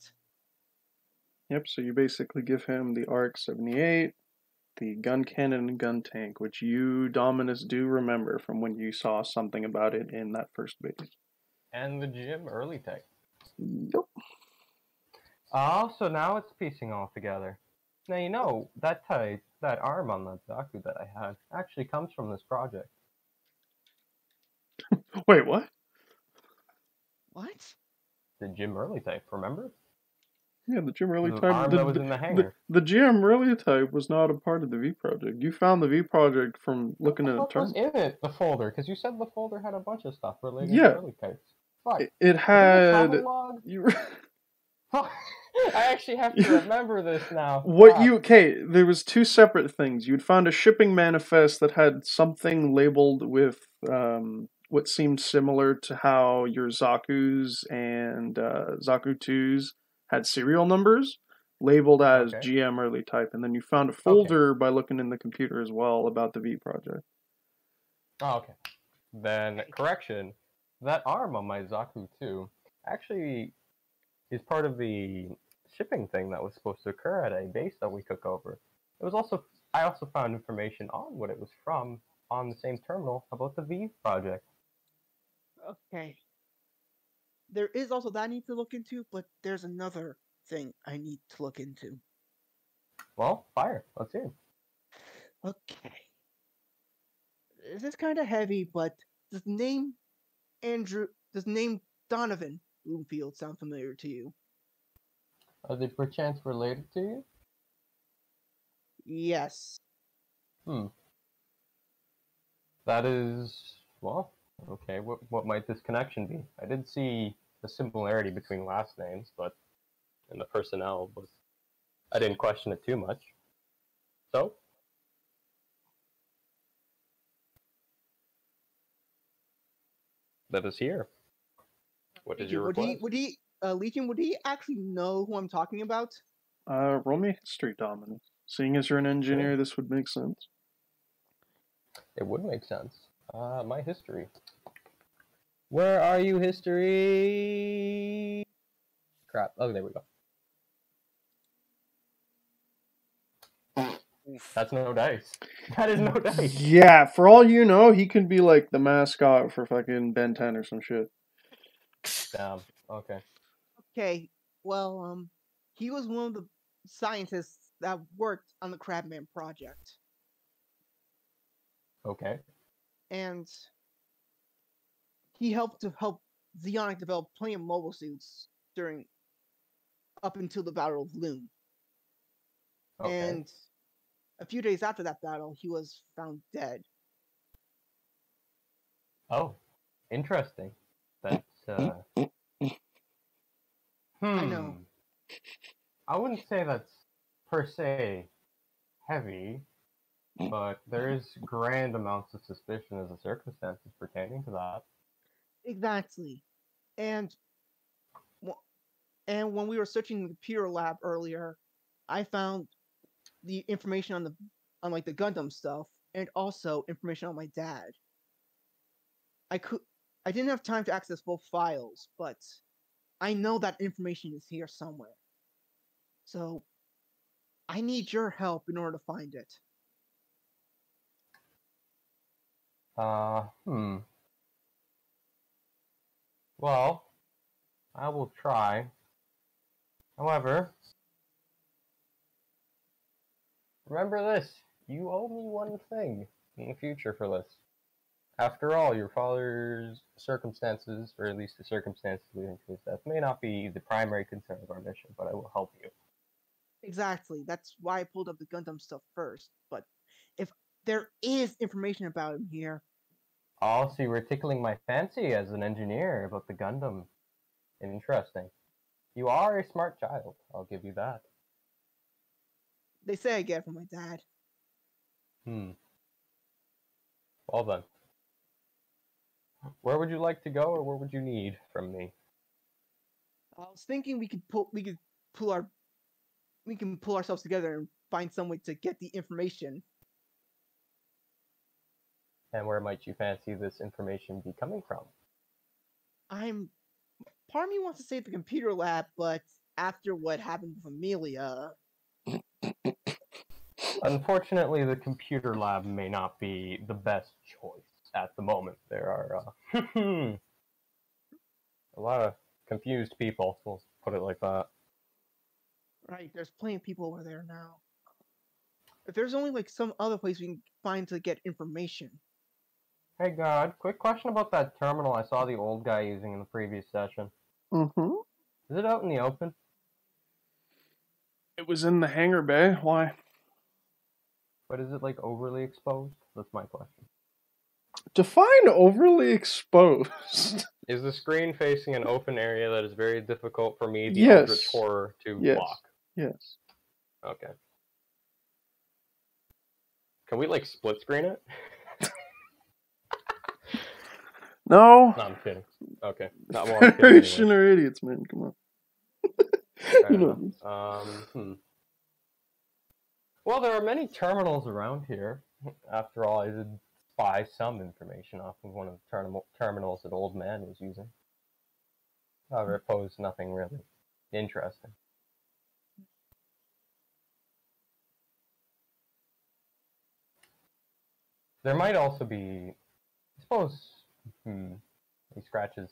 Yep, so you basically give him the RX-78, the gun cannon and gun tank, which you, Dominus, do remember from when you saw something about it in that first base. And the gym early tech. Yep. Oh, so now it's piecing all together. Now, you know, that arm on that Zaku that I had, actually comes from this project. Wait, what? What? The gym early type, remember? Yeah, the GM early The type. arm that was in the hangar. The GM early type was not a part of the V project. You found the V project from looking at the term. What was in it, the folder? Because you said the folder had a bunch of stuff related Yeah. to early types. Fuck. It had. You... I actually have to remember this now. There was two separate things. You'd found a shipping manifest that had something labeled with what seemed similar to how your Zaku's and Zaku 2's had serial numbers labeled as GM early type, and then you found a folder by looking in the computer as well about the V project. Oh, okay. Then, correction, that arm on my Zaku 2 actually is part of the shipping thing that was supposed to occur at a base that we took over. It was also I also found information on what it was from on the same terminal about the V project. Okay. There is also that I need to look into, but there's another thing I need to look into. Well, fire. Let's hear. Okay. This is kind of heavy, but does the name does the name Donovan Bloomfield sound familiar to you? Are they perchance related to you? Yes. That is, well, okay. What might this connection be? I did see a similarity between last names, but and the personnel was I didn't question it too much. So, let us hear. What is Legion, your request? Legion, would he actually know who I'm talking about? Roll me history dominance. Seeing as you're an engineer, Sure. this would make sense. It would make sense. My history. Where are you, history? Crap. Oh, there we go. Oof. That's no dice. That is no dice. Yeah, for all you know, he could be like the mascot for fucking Ben 10 or some shit. Damn. Okay. Okay, well, he was one of the scientists that worked on the Crabman project, Okay. and he helped Zeonic develop plenty of mobile suits during up until the Battle of Loon. Okay. And a few days after that battle, he was found dead. Oh, interesting. That's I know. I wouldn't say that's per se heavy, but there is grand amounts of suspicion as the circumstances pertaining to that. Exactly. And and when we were searching the computer lab earlier, I found the information on like the Gundam stuff and also information on my dad. I didn't have time to access both files, but I know that information is here somewhere. So I need your help in order to find it. Uh, hmm. Well, I will try. However, remember this. You owe me one thing in the future for this. After all, your father's circumstances, or at least the circumstances leading to his death, may not be the primary concern of our mission, but I will help you. Exactly. That's why I pulled up the Gundam stuff first. But if there is information about him here, Oh, so you were tickling my fancy as an engineer about the Gundam. Interesting. You are a smart child, I'll give you that. they say I get it from my dad. Well then. Where would you like to go, or what would you need from me? I was thinking we can pull ourselves together and find some way to get the information. And where might you fancy this information be coming from? Part of me wants to say the computer lab, but after what happened with Amelia, Unfortunately, the computer lab may not be the best choice at the moment. There are a lot of confused people, we'll put it like that. right, there's plenty of people over there now. If there's only like some other place we can find to get information. Hey God, quick question about that terminal I saw the old guy using in the previous session. Mm-hmm. Is it out in the open? It was in the hangar bay. Why? But is it like overly exposed? That's my question. Define overly exposed. Is the screen facing an open area that is very difficult for me, the Yes. Eldritch Horror, to Yes. block? Yes. Okay. Can we like split screen it? No. No, I'm kidding. Okay. Not more. Generation are idiots, man. Come on. You know. Well, there are many terminals around here. After all, I did spy some information off of one of the terminals that Old Man was using. However, it posed nothing really interesting. There might also be, I suppose, he scratches.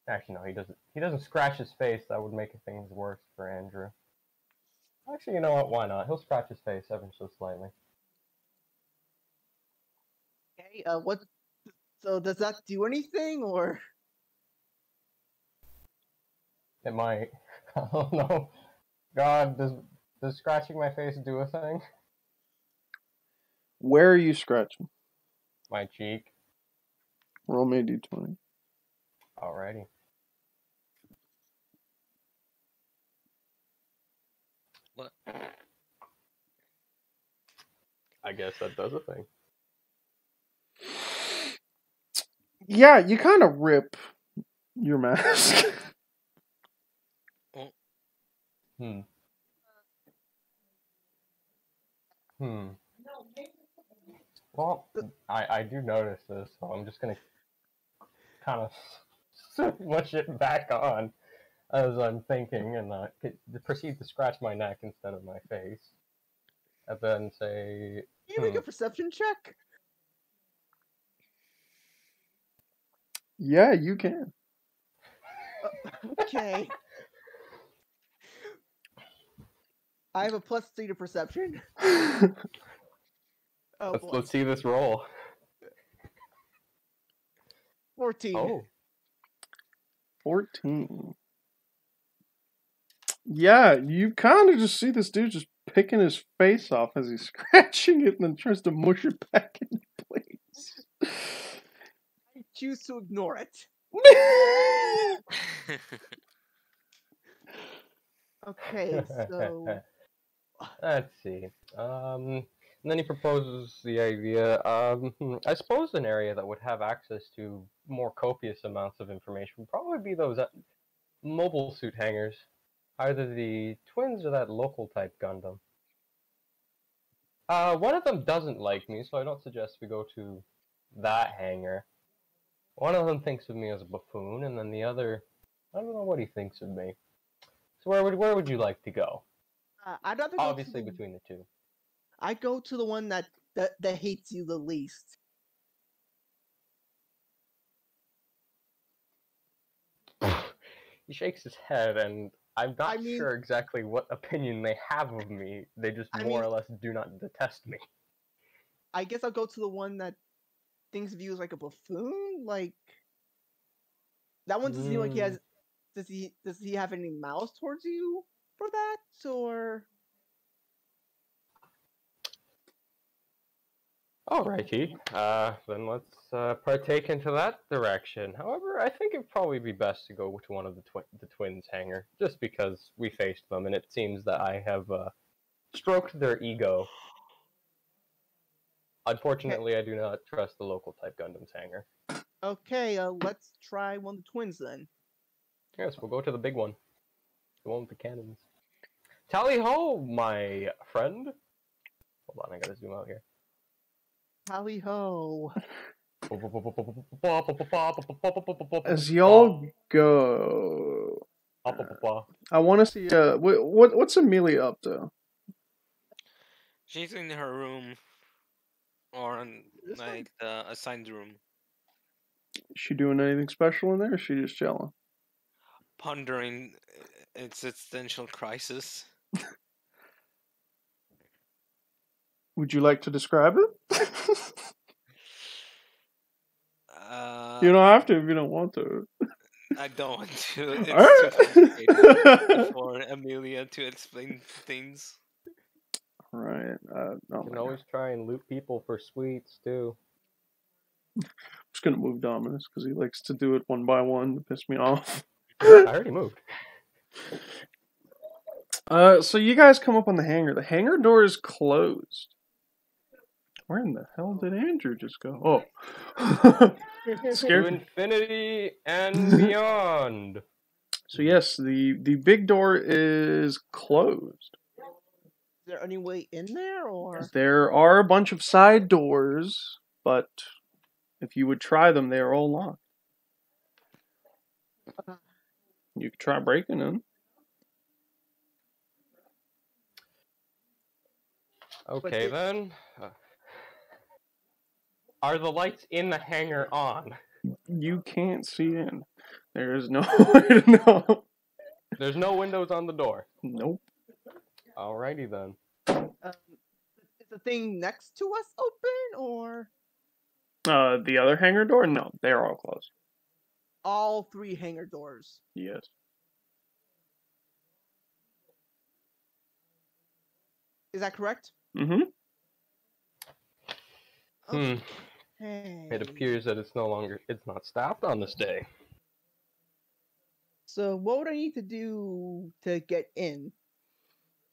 Actually, no, he doesn't. He doesn't scratch his face. That would make things worse for Andrew. Actually, you know what? Why not? He'll scratch his face ever so slightly. Okay. What? So does that do anything, or? It might. I don't know. God, does scratching my face do a thing? Where are you scratching? My cheek. Roll me a d20. Alrighty. What? I guess that does a thing. Yeah, you kind of rip your mask. Well, I do notice this, so I'm just gonna kind of smush it back on as I'm thinking, and proceed to scratch my neck instead of my face, and then say, Can you make a perception check? Yeah, you can. Okay. I have a +3 to perception. Oh, let's see this roll. 14. Oh. 14. Yeah, you kind of just see this dude just picking his face off as he's scratching it and then tries to mush it back into place. I choose to ignore it. Okay, so... Let's see. And then he proposes the idea. I suppose an area that would have access to more copious amounts of information would probably be those mobile suit hangars. Either the twins or that local type Gundam. One of them doesn't like me, so I don't suggest we go to that hangar. One of them thinks of me as a buffoon, and then the other, I don't know what he thinks of me. So where would you like to go? I'd rather go Obviously between the two. I go to the one that hates you the least. He shakes his head, and I'm not sure exactly what opinion they have of me. They just more or less do not detest me. I guess I'll go to the one that thinks of you as like a buffoon. Like that one doesn't seem like he has. Does he have any malice towards you for that, or? Alrighty, then let's partake into that direction. However, I think it'd probably be best to go to one of the twins' hangar, just because we faced them, and it seems that I have stroked their ego. Unfortunately, I do not trust the local type Gundam's hangar. Okay, let's try one of the twins then. Yes, we'll go to the big one, the one with the cannons. Tally ho, my friend. Hold on, I gotta zoom out here. Tally ho. As y'all go, I want to see. What's Amelia up to? She's in her room, or in like the assigned room. Is she doing anything special in there, or is she just chilling? Pondering its existential crisis. Would you like to describe it? You don't have to if you don't want to. I don't want to. It's too complicated for Amelia to explain things. Right. You can always try and loot people for sweets, too. I'm just gonna move Dominus, because he likes to do it one by one to piss me off. I already moved. So you guys come up on the hangar. The hangar door is closed. Where in the hell did Andrew just go? Oh. To infinity and beyond. So yes, the big door is closed. Is there any way in there, or? There are a bunch of side doors, but if you would try them, they are all locked. You could try breaking them. Okay, then. Are the lights in the hangar on? You can't see in. There is no way to know. There's no windows on the door. Nope. Alrighty then. Is the thing next to us open, or The other hangar door? No, they're all closed. all 3 hangar doors? Yes. Is that correct? Mm-hmm. Hmm. Okay. It appears that it's not staffed on this day. So what would I need to do to get in?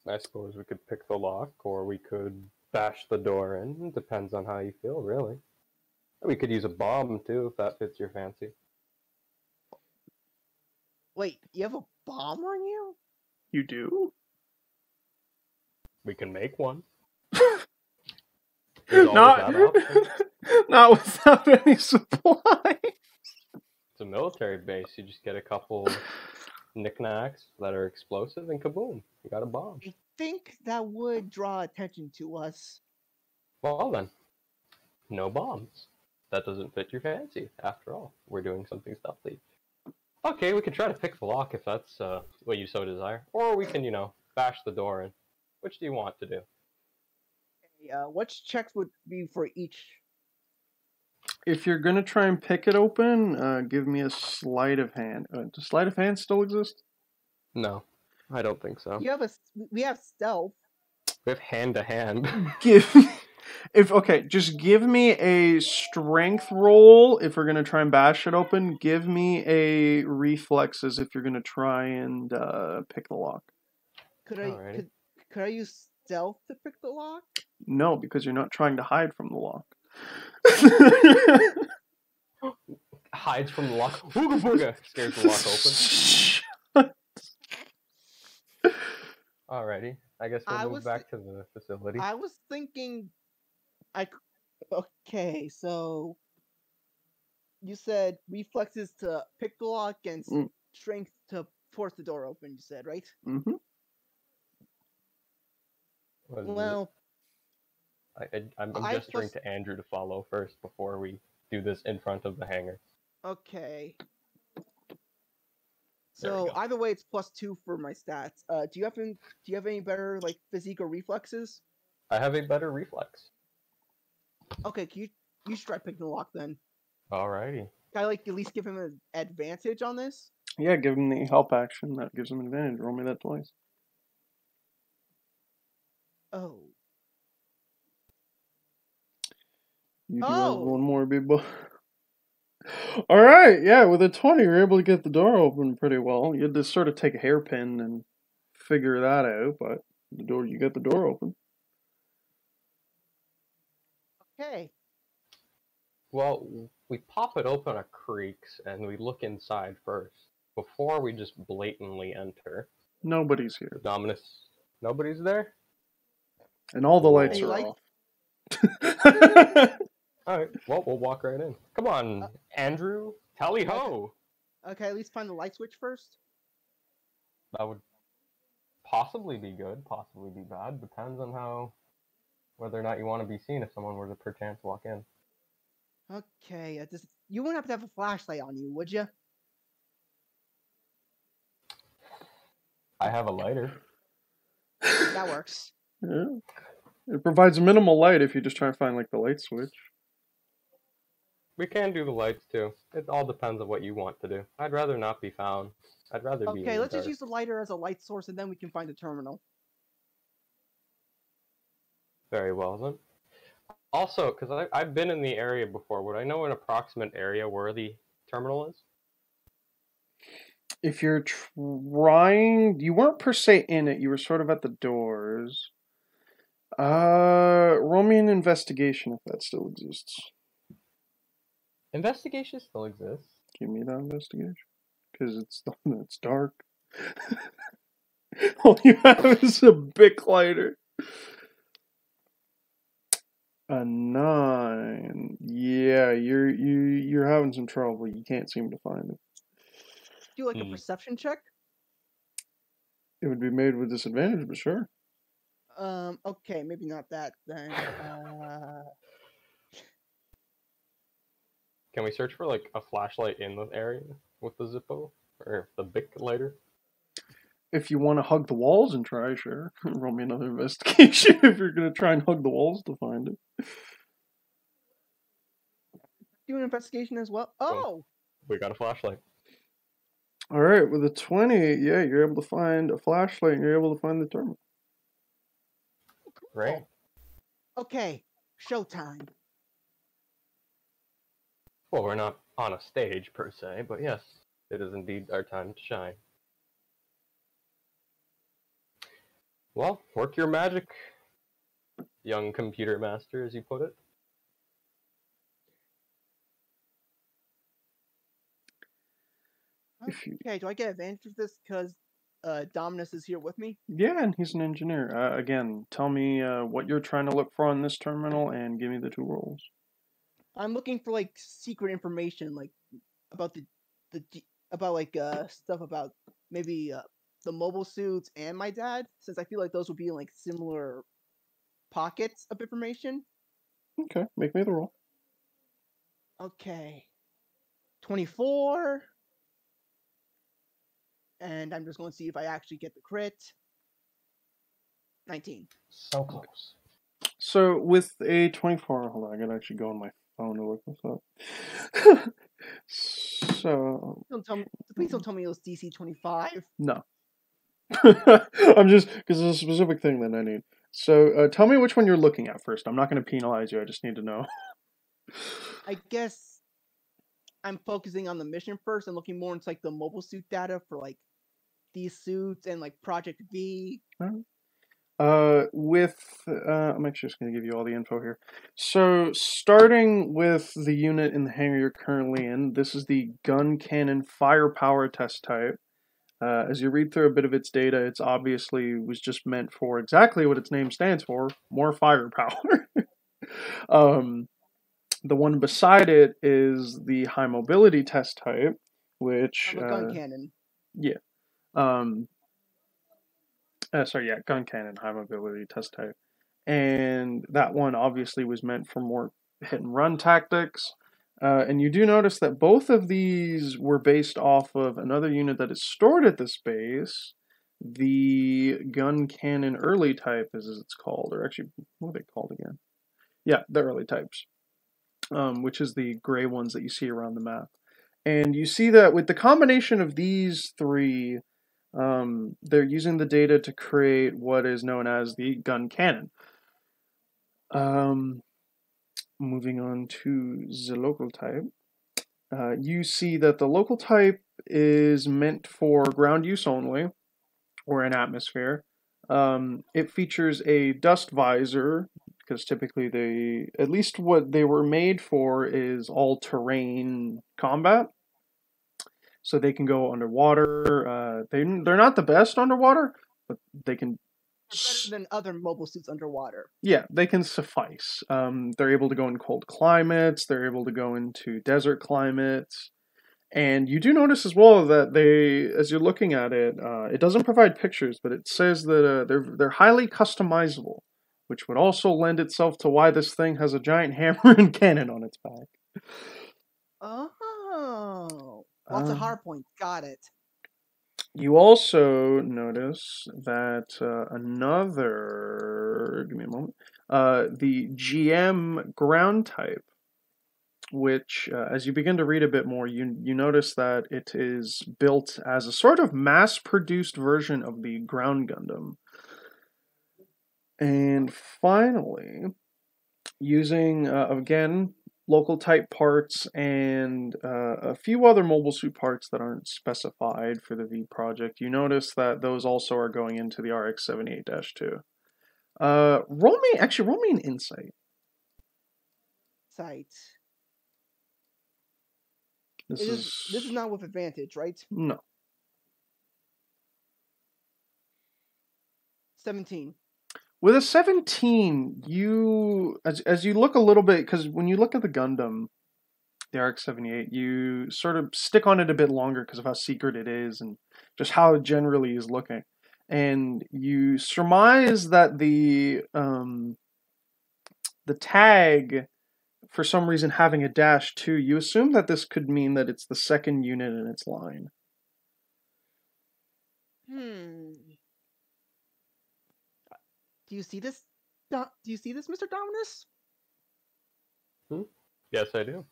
I suppose we could pick the lock, or we could bash the door in. It depends on how you feel, really. We could use a bomb, too, if that fits your fancy. Wait, you have a bomb on you? You do? We can make one. There's always Not, that option. not without any supply. It's a military base. You just get a couple knickknacks that are explosive, and kaboom, you got a bomb. I think that would draw attention to us. Well then, no bombs. That doesn't fit your fancy. After all, we're doing something stealthy. Okay, we can try to pick the lock if that's what you so desire. Or we can, bash the door in. Which do you want to do? Which checks would be for each? If you're gonna try and pick it open, give me a sleight of hand. Does sleight of hand still exist? No, I don't think so. We have stealth. We have hand-to-hand. Just give me a strength roll if we're gonna try and bash it open. Give me a reflexes if you're gonna try and pick the lock. Could I use stealth to pick the lock? No, because you're not trying to hide from the lock. Hides from the lock. Booga booga! Scares the lock open. Alrighty. I guess we'll move back to the facility. I was thinking... Okay, so... You said reflexes to pick the lock and strength to force the door open, you said, right? Mm-hmm. Well... I'm gesturing to Andrew to follow first before we do this in front of the hangar. Okay. So either way, it's +2 for my stats. Do you have any better physique or reflexes? I have a better reflex. Okay, can you try picking the lock then? Alrighty. Can I at least give him an advantage on this? Yeah, give him the help action. That gives him an advantage. Roll me that twice. Oh. You do have one more, big boy. Alright, yeah, with a 20, you're able to get the door open pretty well. You had to sort of take a hairpin and figure that out, but you got the door open. Okay. Well, we pop it open a creaks and we look inside first before we just blatantly enter. Nobody's here. Dominus, nobody's there? And all the lights are off. Alright, well, we'll walk right in. Come on, Andrew, tally ho! Okay, at least find the light switch first. That would possibly be good, possibly be bad. Depends on whether or not you want to be seen if someone were to perchance walk in. Okay, you wouldn't have to have a flashlight on you, would you? I have a lighter. That works. Yeah. It provides minimal light if you just try and find the light switch. We can do the lights too. It all depends on what you want to do. I'd rather not be found. I'd rather be in Okay, the let's just dark. use the lighter as a light source and then we can find the terminal. Very well then. Also, because I've been in the area before, would I know an approximate area where the terminal is? If you're trying... You weren't per se in it, you were sort of at the doors. Roll me an investigation if that still exists. Investigation still exists. Give me that investigation. Because it's dark. All you have is a Bic lighter. A 9. Yeah, you're having some trouble. You can't seem to find it. Do a perception check? It would be made with disadvantage, but sure. Okay, maybe not that then. Can we search for like a flashlight in the area with the Zippo or the Bic lighter? If you want to hug the walls and try, sure. Roll me another investigation if you're gonna try and hug the walls to find it. Do an investigation as well. Oh, We got a flashlight. All right, with a 20, yeah, you're able to find a flashlight and you're able to find the terminal. Right. okay. Showtime. Well, we're not on a stage per se, but yes, it is indeed our time to shine. Well, work your magic, young computer master, as you put it. If you... Okay, do I get advantage of this because Dominus is here with me? Yeah, and he's an engineer. Again, tell me what you're trying to look for on this terminal and give me the 2 rolls. I'm looking for like secret information, like about about like stuff about maybe the mobile suits and my dad, since I feel like those would be in like similar pockets of information. Okay, make me the roll. Okay. 24. And I'm just going to see if I actually get the crit. 19. So close. So with a 24, hold on, I gotta actually go on my phone to look this up. So Please don't tell me it was DC 25. no. I'm just, because there's a specific thing that I need. So tell me which one you're looking at first. I'm not going to penalize you, I just need to know. I guess I'm focusing on the mission first and looking more into like the mobile suit data for like these suits and like Project V. I'm actually just going to give you all the info here. So starting with the unit in the hangar you're currently in, this is the gun cannon firepower test type. As you read through a bit of its data, it's obviously was just meant for exactly what its name stands for, more firepower. The one beside it is the high mobility test type, which... gun cannon. Yeah. Gun cannon, high mobility test type. And that one obviously was meant for more hit and run tactics. And you do notice that both of these were based off of another unit that is stored at this base, the gun cannon early type, as it's called, or actually, what are they called again? Yeah, the early types, which is the gray ones that you see around the map. And you see that with the combination of these 3, they're using the data to create what is known as the gun cannon. Moving on to the local type, you see that the local type is meant for ground use only, or in atmosphere. It features a dust visor, because typically at least what they were made for is all-terrain combat. So they can go underwater. They're not the best underwater, but they can... Better than other mobile suits underwater. Yeah, they can suffice. They're able to go in cold climates. They're able to go into desert climates. And you do notice as well that as you're looking at it, it doesn't provide pictures, but it says that they're highly customizable, which would also lend itself to why this thing has a giant hammer and cannon on its back. Oh, lots of hard points. Got it. You also notice that give me a moment, the GM ground type, which as you begin to read a bit more, you notice that it is built as a sort of mass-produced version of the ground Gundam. And finally, using, again, local type parts and a few other mobile suit parts that aren't specified for the V project, you notice that those also are going into the RX-78-2. Roll me an insight. Sight. This is not with advantage, right? No. 17. With a 17, you, as you look a little bit, because when you look at the Gundam, the RX-78, you sort of stick on it a bit longer because of how secret it is and just how it generally is looking. And you surmise that the tag for some reason having a -2, you assume that this could mean that it's the second unit in its line. Do you see this? Do you see this, Mr. Dominus? Yes, I do.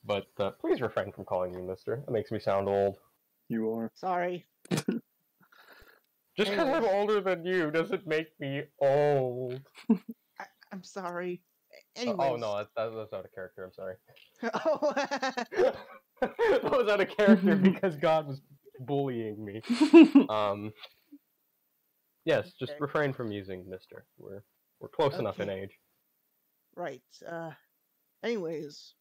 But please refrain from calling me Mister. That makes me sound old. You are. Sorry. Just because I'm older than you doesn't make me old. I'm sorry. Anyways. Oh no, that was out of character. I'm sorry. Oh. That was out of character because God was bullying me. Yes, just Okay. refrain from using Mister. We're close enough in Okay. age. Right. Anyways,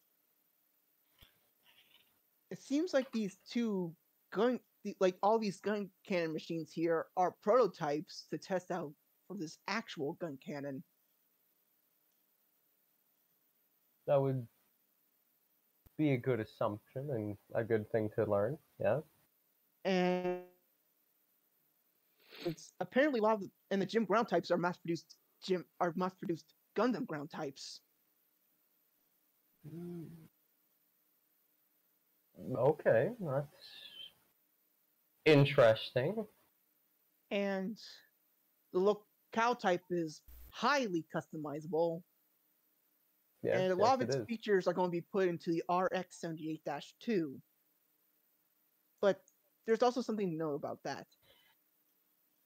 it seems like these two all these gun cannon machines here are prototypes to test out for this actual gun cannon. That would be a good assumption and a good thing to learn. Yeah. And it's apparently a lot of the Gym ground types are mass-produced Gundam ground types. Okay, that's interesting. And the locale type is highly customizable. Yes, and a lot of yes, its it is. features are going to be put into the RX-78-2. But there's also something to know about that.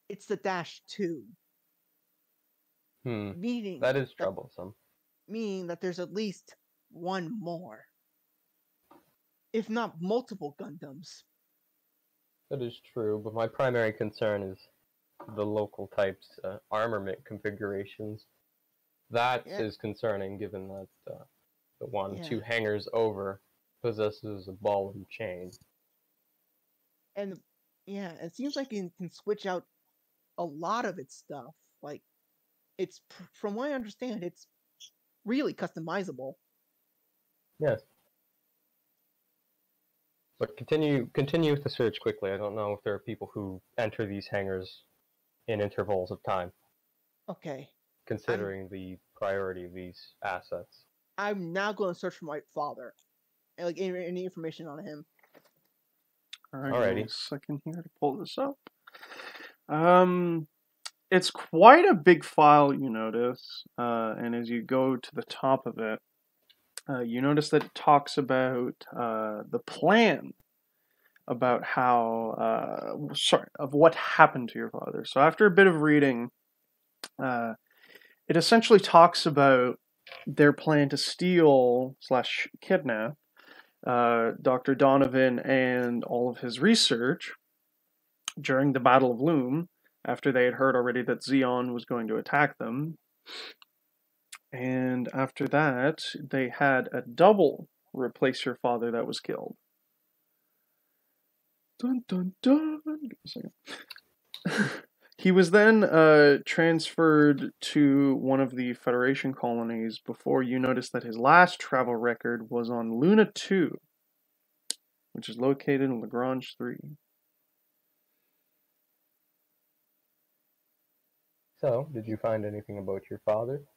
It's the -2. Meaning That is troublesome. Meaning that there's at least one more. If not multiple Gundams. That is true, but my primary concern is the local type's armament configurations. That is concerning, given that the one 2 hangars over possesses a ball and chain. And it seems like it can switch out a lot of its stuff. Like, it's from what I understand, it's really customizable. Yes. But continue with the search quickly. I don't know if there are people who enter these hangars in intervals of time. Okay. Considering the priority of these assets. I'm now going to search for my father. And like any information on him. Alright, give me a second here to pull this up. It's quite a big file, you notice, and as you go to the top of it, you notice that it talks about the plan about how, of what happened to your father. So after a bit of reading, it essentially talks about their plan to steal / kidnap Dr. Donovan and all of his research during the Battle of Loom, after they had heard already that Zeon was going to attack them. And after that, they had a double replace your father that was killed. Dun dun dun! Give me a second. He was then transferred to one of the Federation colonies before you noticed that his last travel record was on Luna 2, which is located in Lagrange 3. So, did you find anything about your father?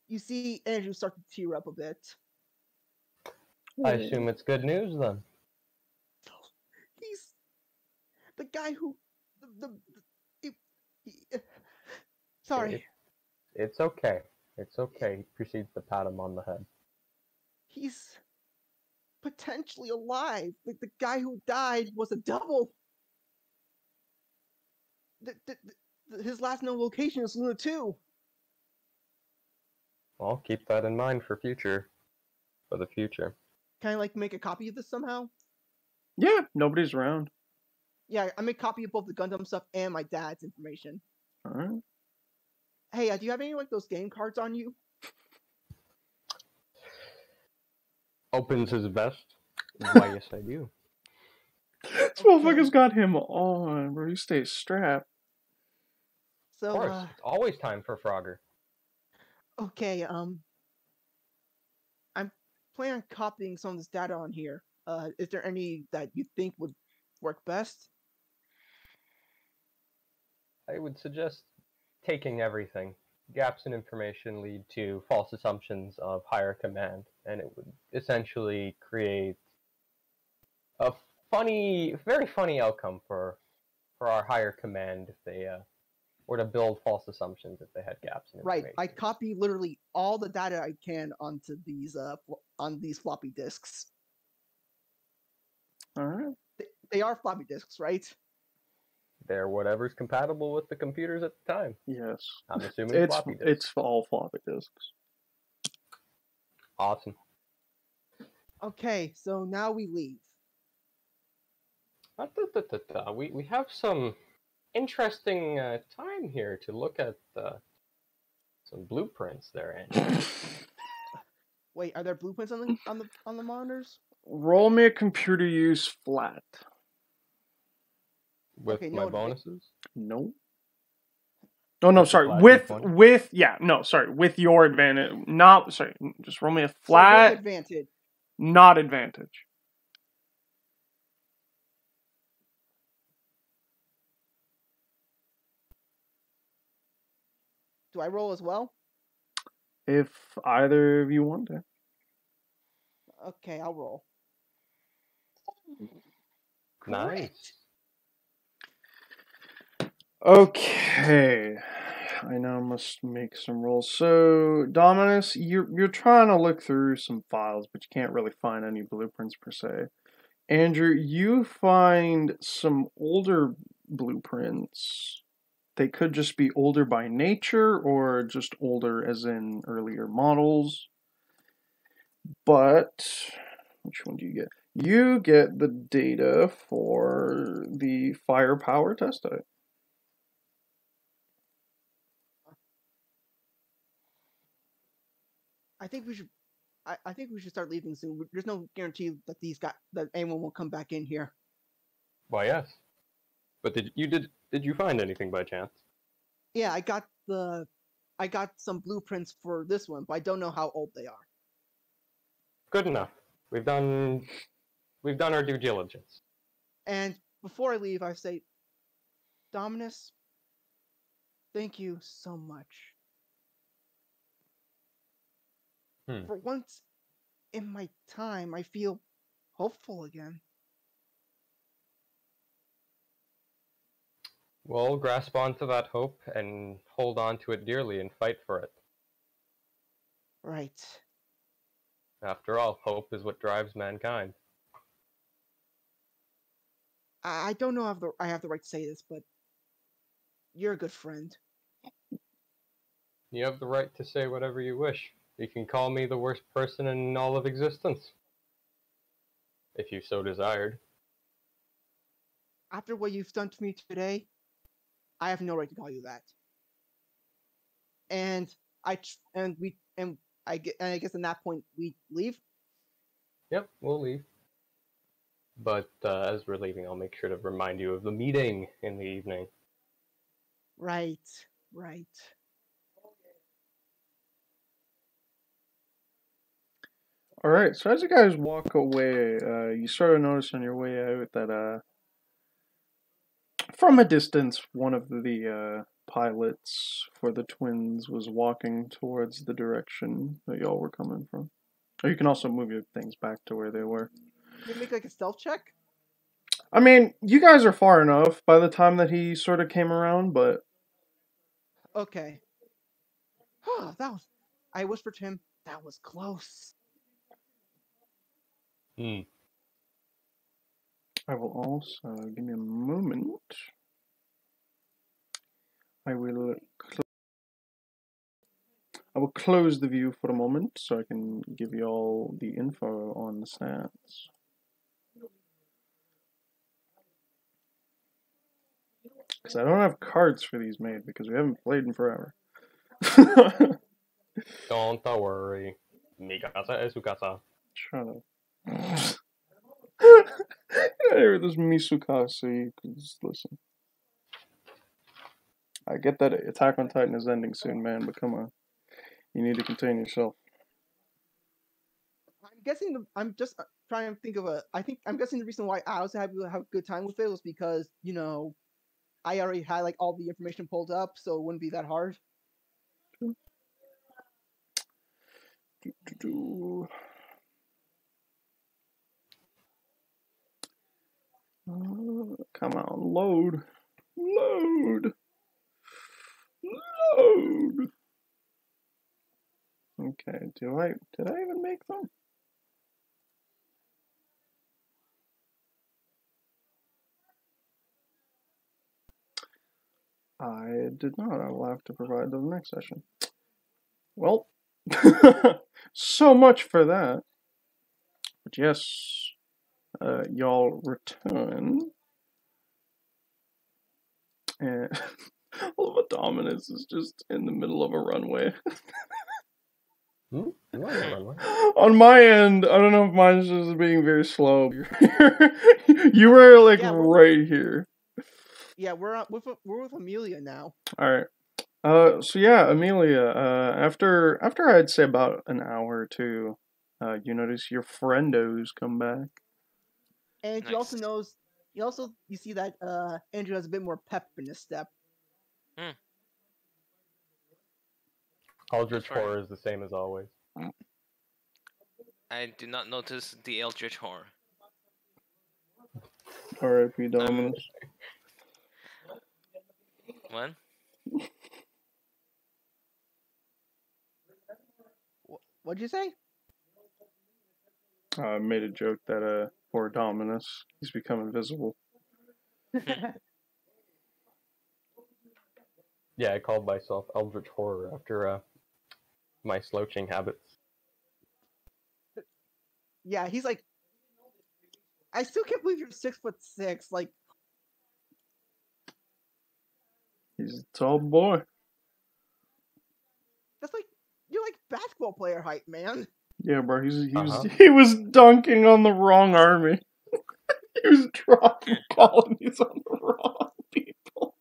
You see Andrew start to tear up a bit. I assume it's good news then. He's the guy who sorry. It's okay. It's okay. He proceeds to pat him on the head. He's potentially alive. Like the guy who died was a double. His last known location is Luna 2. Well, keep that in mind for the future. Can I like make a copy of this somehow? Yeah, nobody's around. Yeah, I make a copy of both the Gundam stuff and my dad's information. Alright. Hey, do you have any like those game cards on you? Opens his vest. Why, yes, I do. This motherfucker's got him on, bro. You stay strapped. So, of course, it's always time for Frogger. Okay, I'm planning on copying some of this data on here. Is there any that you think would work best? I would suggest taking everything gaps in information lead to false assumptions of higher command, and it would essentially create a very funny outcome for our higher command if they were to build false assumptions if they had gaps in Right. information. I copy literally all the data I can onto these on these floppy disks. All right. They are floppy disks, right? They're whatever's compatible with the computers at the time. Yes. I'm assuming floppy disks. It's all floppy disks. Awesome. Okay, so now we leave. We have some interesting time here to look at some blueprints there, Andrew. Wait, are there blueprints on the monitors? Roll me a computer use flat. With Okay, my no, bonuses? No. Oh no, sorry. Flat With your advantage. Not sorry. Just roll me a So flat. with advantage. Not advantage. Do I roll as well? If either of you want to. Okay, I'll roll. Nice. Okay. I now must make some rolls. So, Dominus, you're trying to look through some files, but you can't really find any blueprints per se. Andrew, you find some older blueprints. They could just be older by nature or just older as in earlier models. But which one do you get? You get the data for the firepower test type. I think we should. I think we should start leaving soon. There's no guarantee that that anyone will come back in here. Why, yes. But did you find anything by chance? Yeah, I got some blueprints for this one, but I don't know how old they are. Good enough. We've done our due diligence. And before I leave, I say, Dominus, thank you so much. For once in my time, I feel hopeful again. Well, grasp onto that hope and hold on to it dearly and fight for it. Right. After all, hope is what drives mankind. I don't know if I have the right to say this, but you're a good friend. You have the right to say whatever you wish. You can call me the worst person in all of existence, if you so desired. After what you've done to me today, I have no right to call you that. And I guess in that point we leave. Yep, we'll leave. But as we're leaving, I'll make sure to remind you of the meeting in the evening. Right. All right. So as you guys walk away, you sort of notice on your way out that from a distance, one of the pilots for the twins was walking towards the direction that y'all were coming from. Or you can also move your things back to where they were. Can you make like a stealth check? I mean, you guys are far enough by the time that he sort of came around, but... Okay. I whispered to him, that was close. Hmm. I will also, give me a moment. I will close the view for a moment so I can give you all the info on the stats. Because I don't have cards for these made because we haven't played in forever. Don't worry. Mi casa es su casa. Shut up. I hear this Misukasa, you can just listen. I get that Attack on Titan is ending soon, man, but come on. You need to contain yourself. I'm just trying to think of I'm guessing the reason why I was able to have a good time with it was because, I already had like all the information pulled up, so it wouldn't be that hard. Come on, load. Load. Load. Okay, did I even make them? I did not. I will have to provide those next session. Well, so much for that. But yes, y'all return. And all of Dominus is just in the middle of a runway. On my end, I don't know if mine's just being very slow. You were like right here. Yeah, we're with Amelia now. All right. So yeah, Amelia. After I'd say about an hour or two, you notice your friendos come back. And you also knows. You see that Andrew has a bit more pep in his step. Eldritch horror is the same as always. I did not notice the Eldritch horror. R.I.P. Dominus. What? What'd you say? I made a joke that poor Dominus, he's become invisible. Yeah, I called myself Eldritch Horror after my slouching habits. Yeah, he's like, I still can't believe you're 6'6". Like, he's a tall boy. That's like, you're like basketball player height, man. Yeah, bro, he was dunking on the wrong army. He was dropping colonies on the wrong people.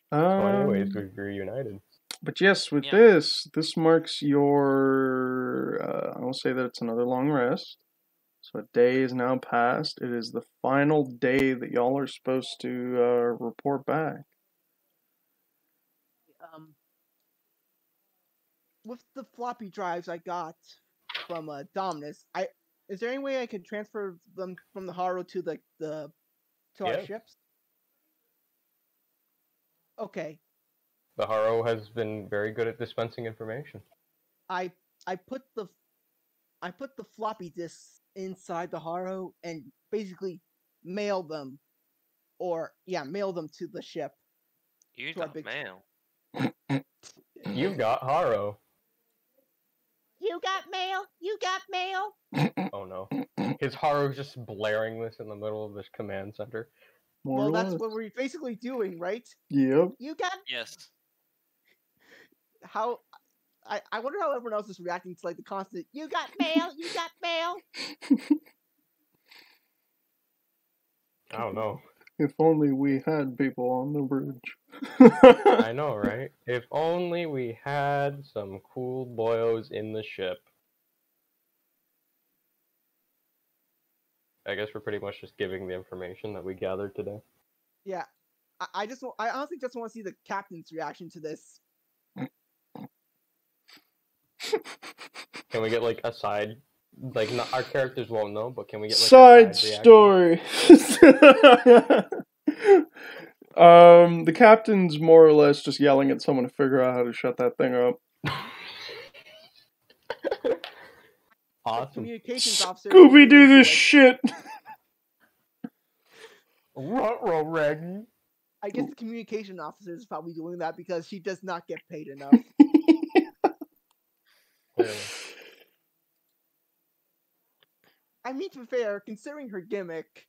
Anyways, we've reunited. But yes, with this marks your, I will say that it's another long rest. So a day is now passed. It is the final day that y'all are supposed to report back. With the floppy drives I got from Dominus, is there any way I could transfer them from the Haro to our ships? Okay. The Haro has been very good at dispensing information. I put the floppy disks inside the Haro and basically mail them to the ship. You got mail. You've got Haro. You got mail. You got mail. Oh no, his Haro's just blaring this in the middle of this command center. Well, that's what we're basically doing, right? Yep. You got. Yes. How? I wonder how everyone else is reacting to like the constant. You got mail. You got mail. I don't know. If only we had people on the bridge. I know, right? If only we had some cool boyos in the ship. I guess we're pretty much just giving the information that we gathered today. Yeah. I honestly just want to see the captain's reaction to this. Can we get like a side, like not, our characters won't know, but can we get like side a side story? The captain's more or less just yelling at someone to figure out how to shut that thing up. Awesome. Communications officer. Scooby Doo this shit. Ruh-roh, Reggie. I guess the communication officer is probably doing that because she does not get paid enough. I mean, to be fair, considering her gimmick.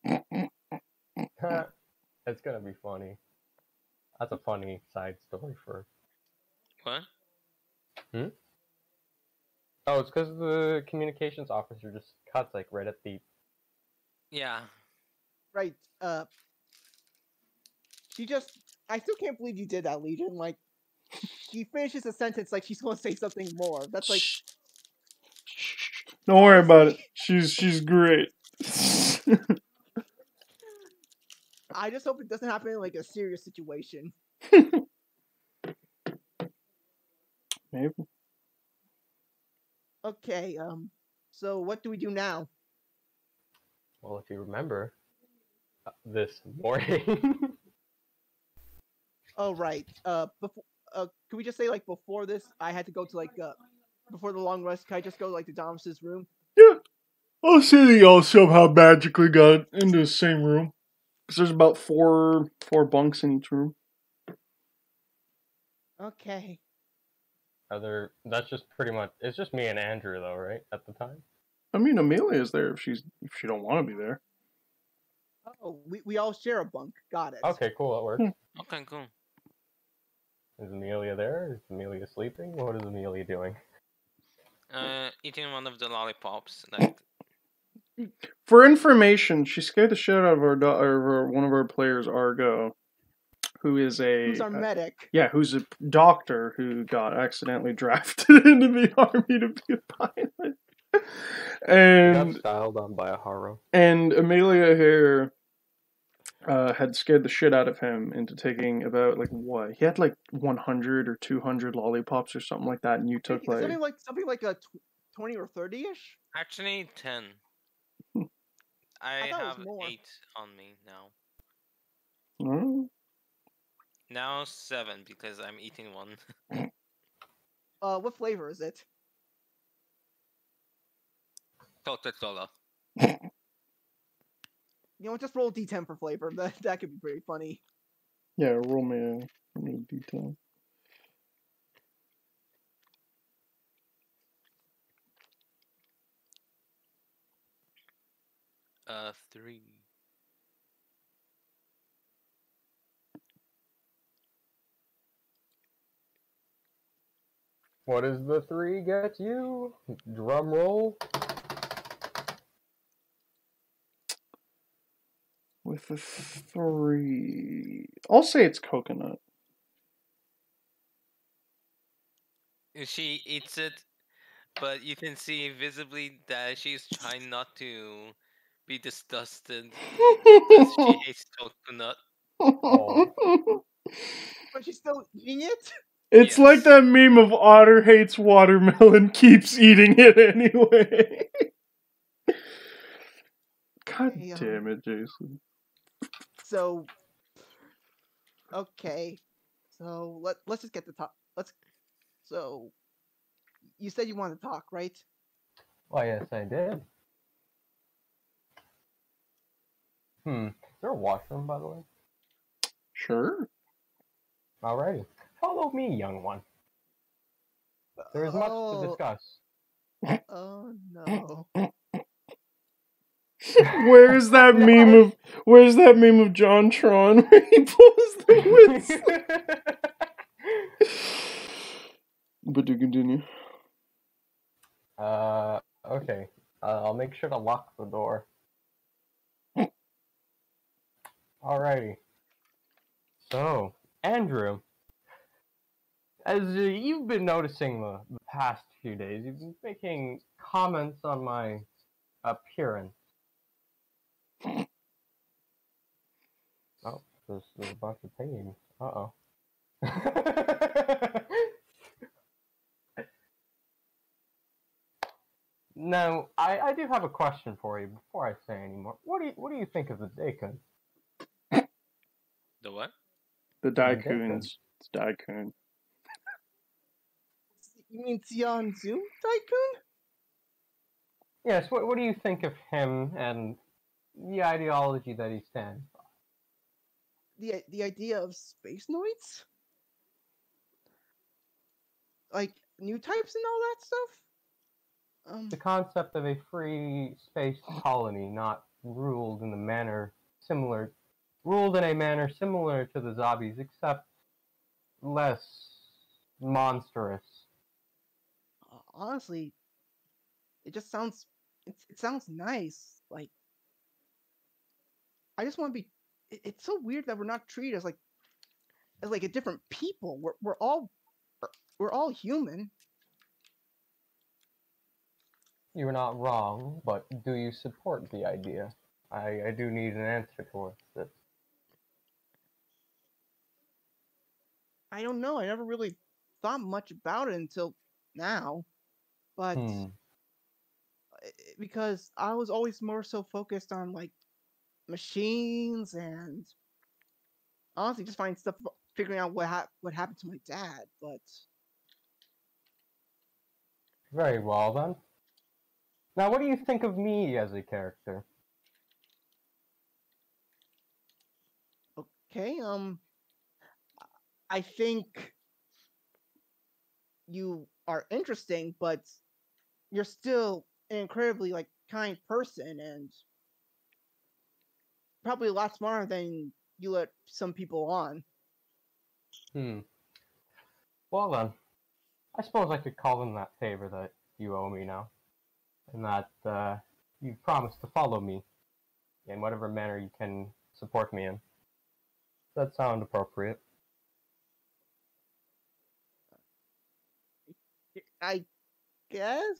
It's gonna be funny. That's a funny side story for. What? Oh, it's because the communications officer just cuts like right at the. Yeah. Right. She just. I still can't believe you did that, Legion. Like, she finishes a sentence like she's going to say something more. That's like. Don't worry about it. She's great. I just hope it doesn't happen in like a serious situation. Maybe. Okay, so what do we do now? Well, if you remember, this morning. Oh right. Before can we just say like before this I had to go to like before the long rest, can I just go like to Domus's room? Yeah. I'll say that y'all somehow magically got into the same room. Because there's about four bunks in each room. Okay. That's just pretty much. It's just me and Andrew, though, right? At the time. I mean, Amelia's there if she don't want to be there. Oh, we all share a bunk. Got it. Okay, cool. That works. Okay, cool. Is Amelia there? Is Amelia sleeping? What is Amelia doing? Eating one of the lollipops. Like, For information, she scared the shit out of one of our players, Argo, who's our medic? who's a doctor who got accidentally drafted into the army to be a pilot. He And got styled on by a Haro. And Amelia here had scared the shit out of him into taking about like what? He had like 100 or 200 lollipops or something like that, and you took like something like a 20 or 30-ish. actually 10. I thought it was have more. 8 on me now. Oh. Now 7 because I'm eating one. What flavor is it? Coca-Cola. You know, just roll D10 for flavor. That could be pretty funny. Yeah, roll me a detail. Uh, 3. What does the 3 get you? Drum roll. With a 3, I'll say it's coconut. She eats it, but you can see visibly that she's trying not to be disgusted because she hates coconut. Oh. But she's still eating it? It's like Yes. that meme of Otter hates watermelon, keeps eating it anyway. God Okay, damn it, Jason. So, okay. So, let's just get to talk. So, you said you wanted to talk, right? Why, yes, I did. Is there a washroom, by the way? Sure. Alrighty. Follow me, young one. There is much to discuss. Oh no. Where's that meme of John Tron where he pulls the whistle? But to continue. Okay. I'll make sure to lock the door. Alrighty. So, Andrew, as you've been noticing the past few days, you've been making comments on my appearance. Oh, there's a bunch of pinging. Uh-oh. Now, I do have a question for you before I say any more. What do you think of the Daikun? The what? The Daikuns. It's Daikun. You mean Zeon Zoom Tycoon? Yes, what do you think of him and the ideology that he stands for? The idea of space noids? Like new types and all that stuff? The concept of a free space colony not ruled in a manner similar to the zombies, except less monstrous. Honestly, it just sounds it sounds nice. Like I just want to be. It's so weird that we're not treated as like a different people. We're all human. You're not wrong, but do you support the idea? I do need an answer towards this. I don't know. I never really thought much about it until now. But because I was always more so focused on like machines and honestly just finding stuff, figuring out what happened to my dad. But Very well then. Now, what do you think of me as a character? okay, I think you are interesting, but you're still an incredibly like kind person and probably a lot smarter than you let some people on. Well then, I suppose I could call in that favor that you owe me now, and that you promised to follow me in whatever manner you can support me in. Does that sound appropriate? I guess.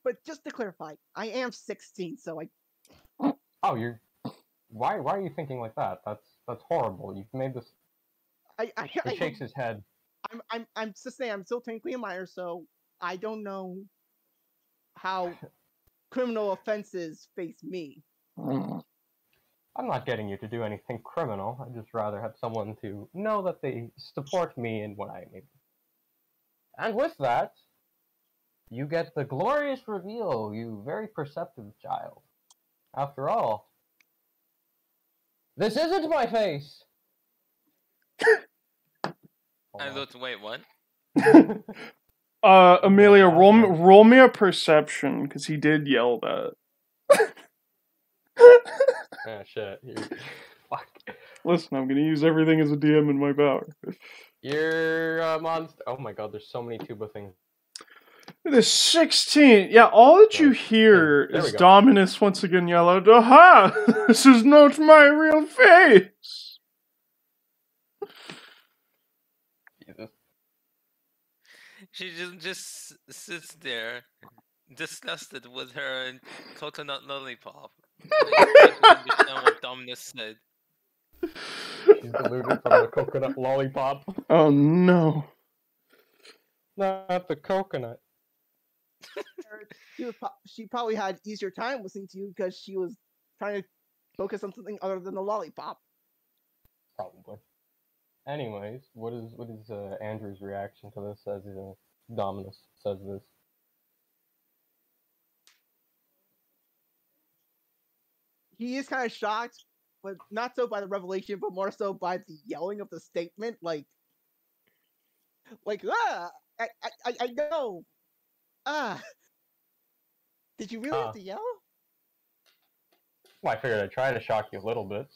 But just to clarify, I am 16, so Oh, you're. Why are you thinking like that? That's horrible. You've made this. He shakes his head. I'm just saying I'm still technically a minor, so I don't know how criminal offenses face me. I'm not getting you to do anything criminal. I'd just rather have someone to know that they support me in what I am. And with that, you get the glorious reveal, you very perceptive child. After all, this isn't my face! I looked. Wait, what? Amelia, roll me a perception, because he did yell that. Ah, shit. Fuck. Listen, I'm gonna use everything as a DM in my power. You're a monster. Oh my god, there's so many tuba things. The 16. Yeah, all that you hear is Dominus once again yell out, "Aha! This is not my real face!" Jesus. She just sits there, disgusted with her coconut lollipop. I don't understand what Dominus said. She's deluded from the coconut lollipop. Oh no. Not the coconut. She probably had easier time listening to you because she was trying to focus on something other than the lollipop. Probably. Anyways, what is Andrew's reaction to this as Dominus says this? He is kind of shocked, but not so by the revelation, but more so by the yelling of the statement. Like I know. Did you really have to yell? Well, I figured I'd try to shock you a little bit.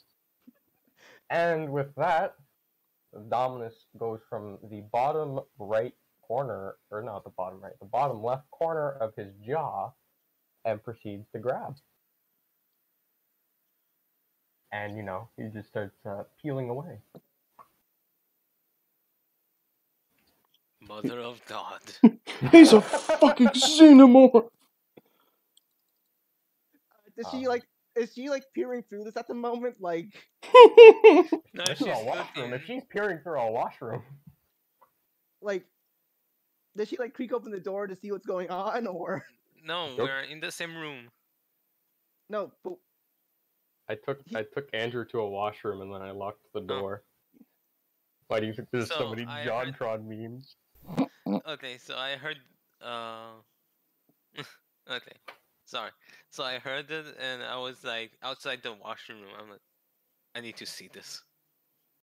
And with that, Dominus goes from the bottom right corner, or not the bottom right, the bottom left corner of his jaw and proceeds to grab. And, you know, he just starts peeling away. Mother of God. He's a fucking xenomorph! Is she like peering through this at the moment? Like, No, this is a washroom. If she's peering through a washroom, like, does she like creak open the door to see what's going on, or? No, we're in the same room. No, but I took Andrew to a washroom and then I locked the door. Why do you think there's so many JonTron memes? Okay, so I heard. Okay, sorry. So I heard it, and I was like outside the washroom. I'm like, I need to see this.